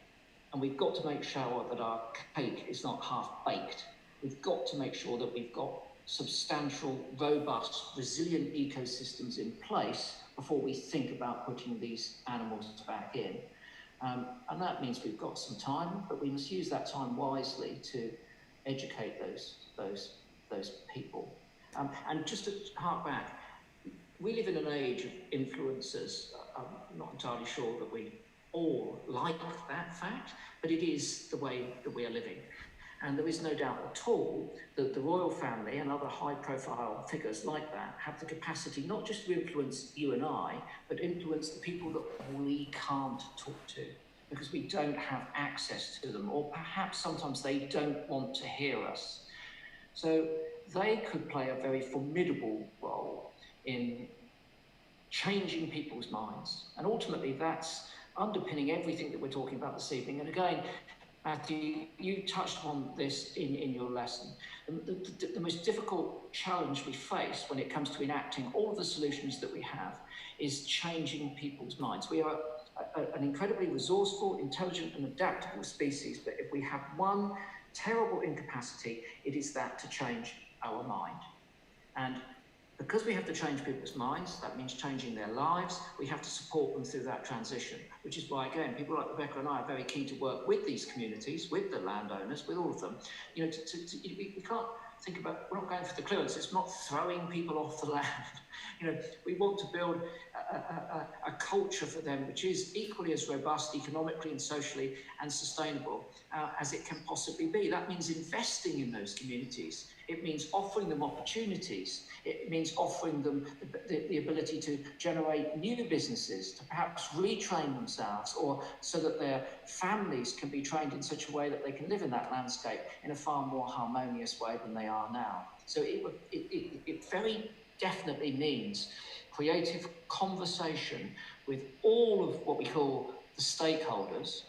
And we've got to make sure that our cake is not half-baked. We've got to make sure that we've got substantial, robust, resilient ecosystems in place before we think about putting these animals back in. And that means we've got some time, but we must use that time wisely to educate those people. And just to hark back, we live in an age of influencers. I'm not entirely sure that we all like that fact, but it is the way that we are living. And there is no doubt at all that the royal family and other high-profile figures like that have the capacity not just to influence you and I, but influence the people that we can't talk to because we don't have access to them, or perhaps sometimes they don't want to hear us. So they could play a very formidable role in changing people's minds. And ultimately, that's underpinning everything that we're talking about this evening. And again, Matthew, you touched on this in your lesson. The most difficult challenge we face when it comes to enacting all of the solutions that we have is changing people's minds. We are an incredibly resourceful, intelligent and adaptable species, but if we have one terrible incapacity, it is that to change our mind. And because we have to change people's minds, that means changing their lives, we have to support them through that transition, which is why, again, people like Rebecca and I are very keen to work with these communities, with the landowners, with all of them. You know, we can't think about, we're not going for the clearance, it's not throwing people off the land. You know, we want to build a culture for them which is equally as robust economically and socially and sustainable as it can possibly be. That means investing in those communities. It means offering them opportunities. It means offering them the ability to generate new businesses, to perhaps retrain themselves, or so that their families can be trained in such a way that they can live in that landscape in a far more harmonious way than they are now. So it very definitely means creative conversation with all of what we call the stakeholders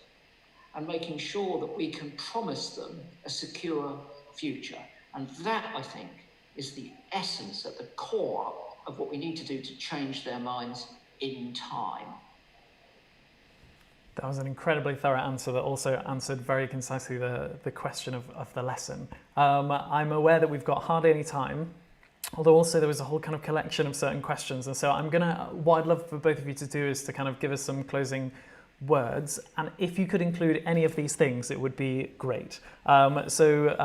and making sure that we can promise them a secure future. And that, I think, is the essence at the core of what we need to do to change their minds in time. That was an incredibly thorough answer that also answered very concisely the question of the lesson. I'm aware that we've got hardly any time, although also there was a whole kind of collection of certain questions. And so what I'd love for both of you to do is to kind of give us some closing words, and if you could include any of these things, it would be great. So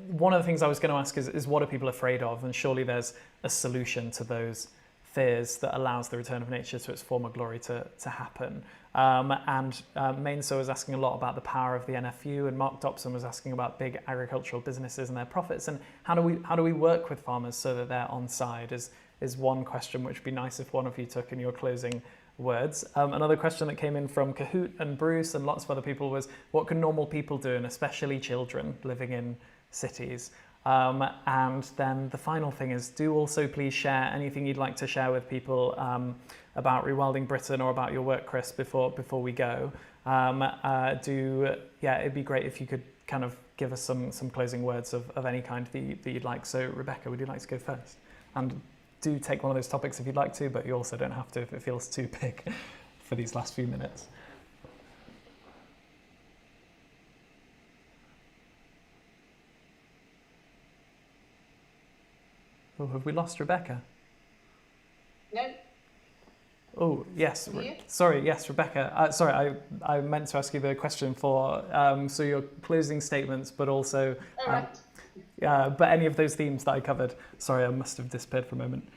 one of the things I was going to ask is what are people afraid of? And surely there's a solution to those fears that allows the return of nature to its former glory to happen. Mainso was asking a lot about the power of the NFU, and Mark Dobson was asking about big agricultural businesses and their profits, and how do we work with farmers so that they're on side is one question which would be nice if one of you took in your closing words. Another question that came in from Kahoot and Bruce and lots of other people was, what can normal people do, and especially children living in cities? And then the final thing is, do also please share anything you'd like to share with people about Rewilding Britain or about your work, Chris, before we go. It'd be great if you could kind of give us some closing words of any kind that you'd like. So Rebecca, would you like to go first? And do take one of those topics if you'd like to, but you also don't have to if it feels too big for these last few minutes. Oh, have we lost Rebecca? No. Oh, yes. Sorry, yes, Rebecca. Sorry, I meant to ask you the question for so your closing statements, but also but any of those themes that I covered. Sorry, I must have disappeared for a moment.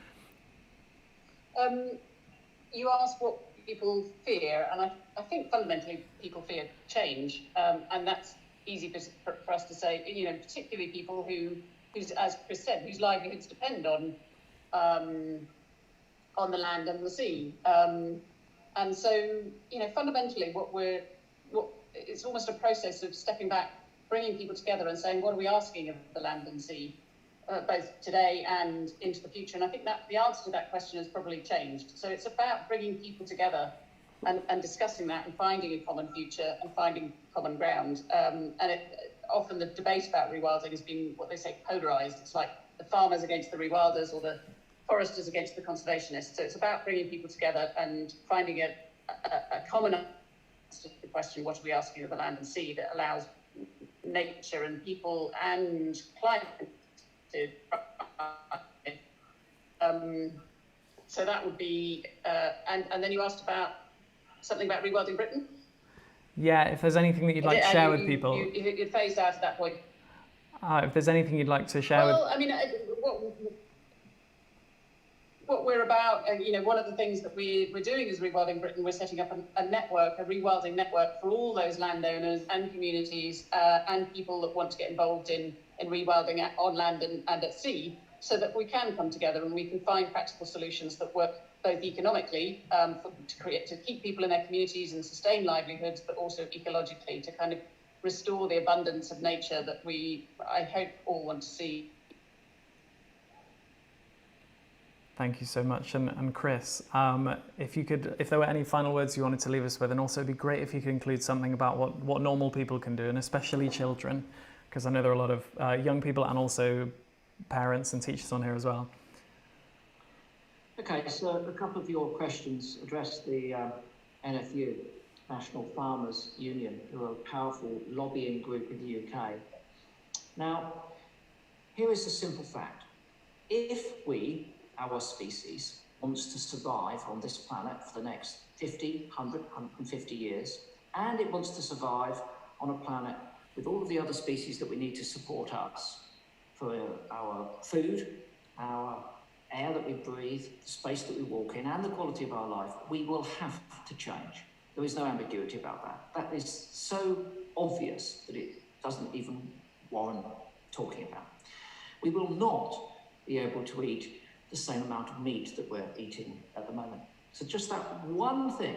You asked what people fear, and I think fundamentally people fear change, and that's easy for us to say. You know, particularly people who's, as Chris said, whose livelihoods depend on the land and the sea, and so you know, fundamentally, it's almost a process of stepping back, bringing people together, and saying, what are we asking of the land and sea? Both today and into the future. And I think that the answer to that question has probably changed. So it's about bringing people together and discussing that and finding a common future and finding common ground. Often the debate about rewilding has been what they say polarised. It's like the farmers against the rewilders or the foresters against the conservationists. So it's about bringing people together and finding a common answer to the question, what are we asking of the land and sea, that allows nature and people and climate to so that would be and then you asked about something about Rewilding Britain. Yeah, if there's anything that you'd like to share with people, You phased out at that point. if there's anything you'd like to share with... Well, I mean, what we're about, one of the things that we're doing as Rewilding Britain, we're setting up a network, a rewilding network for all those landowners and communities and people that want to get involved in rewilding on land and at sea, so that we can come together and we can find practical solutions that work both economically to keep people in their communities and sustain livelihoods, but also ecologically to kind of restore the abundance of nature that I hope, all want to see. Thank you so much. And Chris, if there were any final words you wanted to leave us with, and also it'd be great if you could include something about what normal people can do, and especially children, because I know there are a lot of young people and also parents and teachers on here as well. Okay, so a couple of your questions address the NFU, National Farmers Union, who are a powerful lobbying group in the UK. Now, here is the simple fact. If our species, wants to survive on this planet for the next 50, 100, 150 years, and it wants to survive on a planet with all of the other species that we need to support us for our food, our air that we breathe, the space that we walk in, and the quality of our life, we will have to change. There is no ambiguity about that. That is so obvious that it doesn't even warrant talking about. We will not be able to eat the same amount of meat that we're eating at the moment. So just that one thing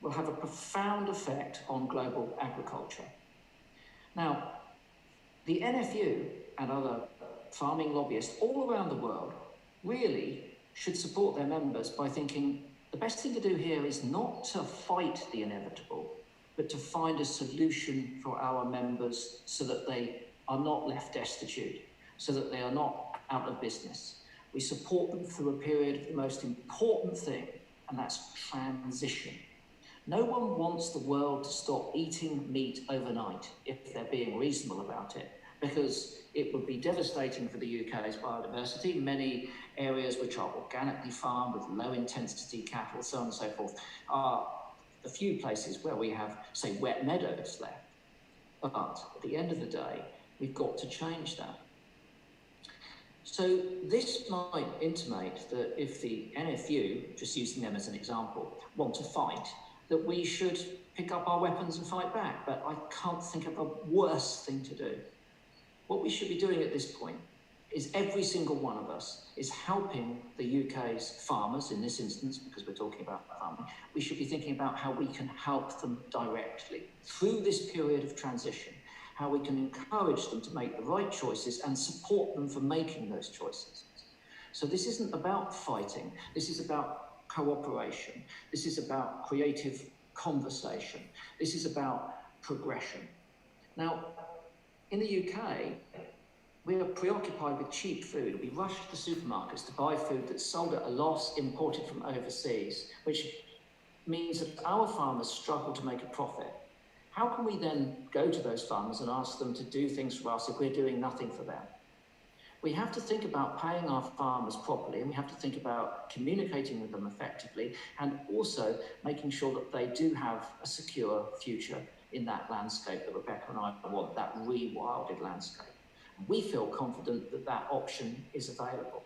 will have a profound effect on global agriculture. Now, the NFU and other farming lobbyists all around the world really should support their members by thinking the best thing to do here is not to fight the inevitable, but to find a solution for our members so that they are not left destitute, so that they are not out of business. We support them through a period of the most important thing, and that's transition. No one wants the world to stop eating meat overnight if they're being reasonable about it, because it would be devastating for the UK's biodiversity. Many areas which are organically farmed with low intensity cattle, so on and so forth, are the few places where we have, say, wet meadows left. But at the end of the day, we've got to change that. So this might intimate that if the NFU, just using them as an example, want to fight, that we should pick up our weapons and fight back. But I can't think of a worse thing to do. What we should be doing at this point is every single one of us is helping the UK's farmers, in this instance, because we're talking about farming. We should be thinking about how we can help them directly through this period of transition, how we can encourage them to make the right choices and support them for making those choices. So this isn't about fighting. This is about cooperation. This is about creative conversation. This is about progression. Now, in the UK, we are preoccupied with cheap food. We rush to the supermarkets to buy food that's sold at a loss, imported from overseas, which means that our farmers struggle to make a profit. How can we then go to those farmers and ask them to do things for us if we're doing nothing for them? We have to think about paying our farmers properly, and we have to think about communicating with them effectively, and also making sure that they do have a secure future in that landscape that Rebecca and I want, that rewilded landscape. We feel confident that that option is available.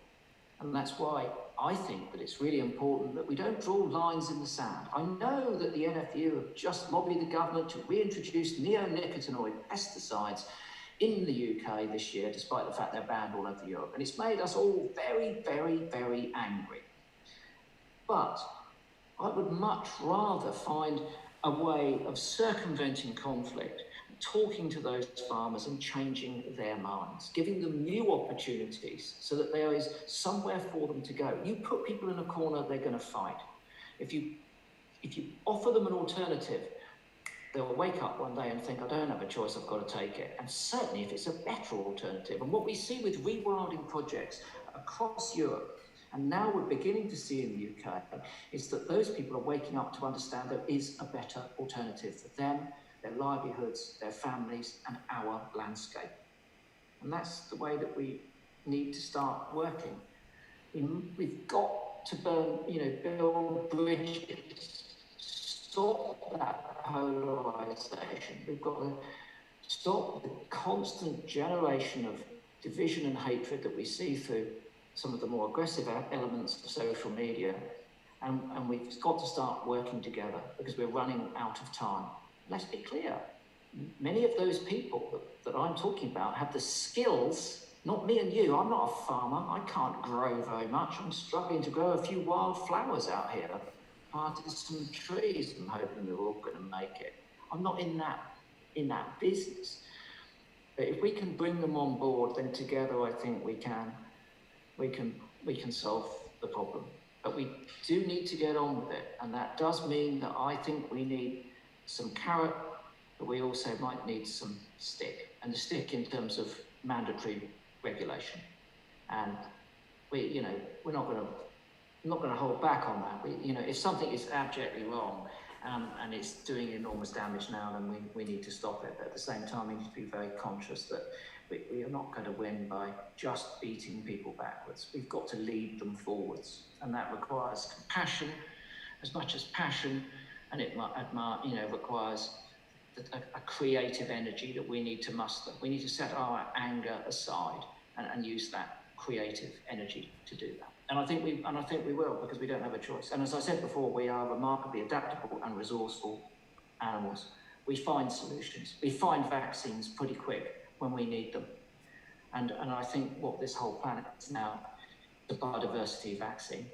And that's why I think that it's really important that we don't draw lines in the sand. I know that the NFU have just lobbied the government to reintroduce neonicotinoid pesticides in the UK this year, despite the fact they're banned all over Europe. And it's made us all very, very, very angry. But I would much rather find a way of circumventing conflict, talking to those farmers and changing their minds, giving them new opportunities so that there is somewhere for them to go. You put people in a corner, they're going to fight. If you offer them an alternative, they'll wake up one day and think, I don't have a choice, I've got to take it. And certainly if it's a better alternative. And what we see with rewilding projects across Europe, and now we're beginning to see in the UK, is that those people are waking up to understand there is a better alternative for them, their livelihoods, their families, and our landscape. And that's the way that we need to start working. We've got to build bridges, stop that polarisation. We've got to stop the constant generation of division and hatred that we see through some of the more aggressive elements of social media. And we've got to start working together because we're running out of time. Let's be clear. Many of those people that I'm talking about have the skills, not me and you. I'm not a farmer. I can't grow very much. I'm struggling to grow a few wild flowers out here. Planted some trees and hoping they're all going to make it. I'm not in that business. But if we can bring them on board, then together I think we can solve the problem. But we do need to get on with it, and that does mean that I think we need some carrot, but we also might need some stick, and the stick in terms of mandatory regulation. And we're not going to hold back on that. If something is abjectly wrong and it's doing enormous damage now, then we need to stop it. But at the same time, we need to be very conscious that we are not going to win by just beating people backwards. We've got to lead them forwards, and that requires compassion as much as passion, and it requires a creative energy that we need to muster. We need to set our anger aside and use that creative energy to do that. And I think we will, because we don't have a choice. And as I said before, we are remarkably adaptable and resourceful animals. We find solutions. We find vaccines pretty quick when we need them. And I think what this whole planet is now, the biodiversity vaccine.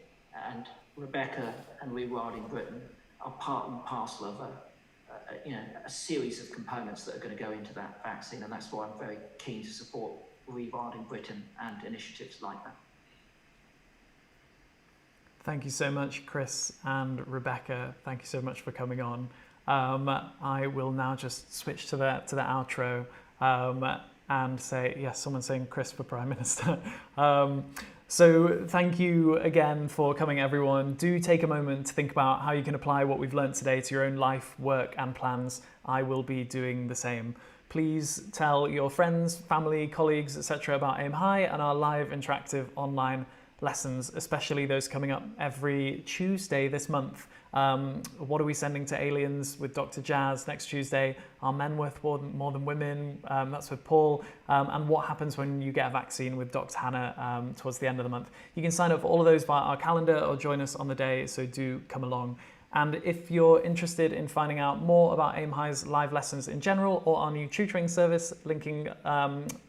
And Rebecca and Rewilding Britain are part and parcel of a series of components that are going to go into that vaccine. And that's why I'm very keen to support Rewilding Britain and initiatives like that. Thank you so much, Chris and Rebecca. Thank you so much for coming on. I will now just switch to the outro and say, yes, someone's saying Chris for Prime Minister. So thank you again for coming, everyone. Do take a moment to think about how you can apply what we've learned today to your own life, work and plans. I will be doing the same. Please tell your friends, family, colleagues, etc. about Aim High and our live interactive online lessons, especially those coming up every Tuesday this month. What are we sending to aliens with Dr. Jazz next Tuesday? Are men worth more than women? That's with Paul. And what happens when you get a vaccine with Dr. Hannah towards the end of the month? You can sign up for all of those via our calendar or join us on the day, so do come along. And if you're interested in finding out more about Aim High's live lessons in general or our new tutoring service linking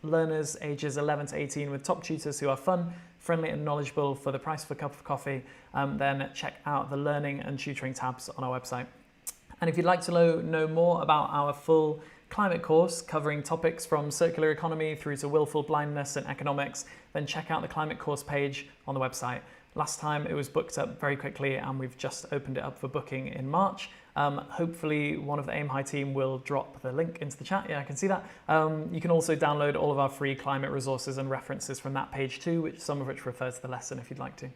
learners ages 11 to 18 with top tutors who are fun, friendly and knowledgeable for the price of a cup of coffee, then check out the learning and tutoring tabs on our website. And if you'd like to know more about our full climate course covering topics from circular economy through to willful blindness and economics, then check out the climate course page on the website. Last time it was booked up very quickly and we've just opened it up for booking in March. Hopefully one of the Aim High team will drop the link into the chat. Yeah, I can see that. You can also download all of our free climate resources and references from that page too, some of which refer to the lesson if you'd like to.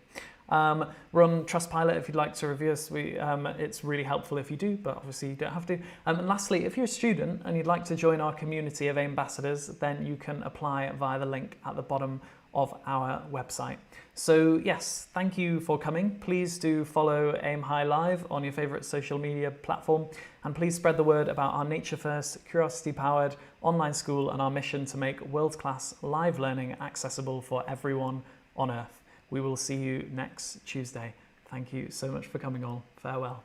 We're on Trustpilot if you'd like to review us. It's really helpful if you do, but obviously you don't have to. And lastly, if you're a student and you'd like to join our community of ambassadors, then you can apply via the link at the bottom of our website. So yes, thank you for coming. Please do follow Aim High Live on your favorite social media platform, and please spread the word about our nature first, curiosity powered online school and our mission to make world-class live learning accessible for everyone on Earth. We will see you next Tuesday. Thank you so much for coming all. Farewell.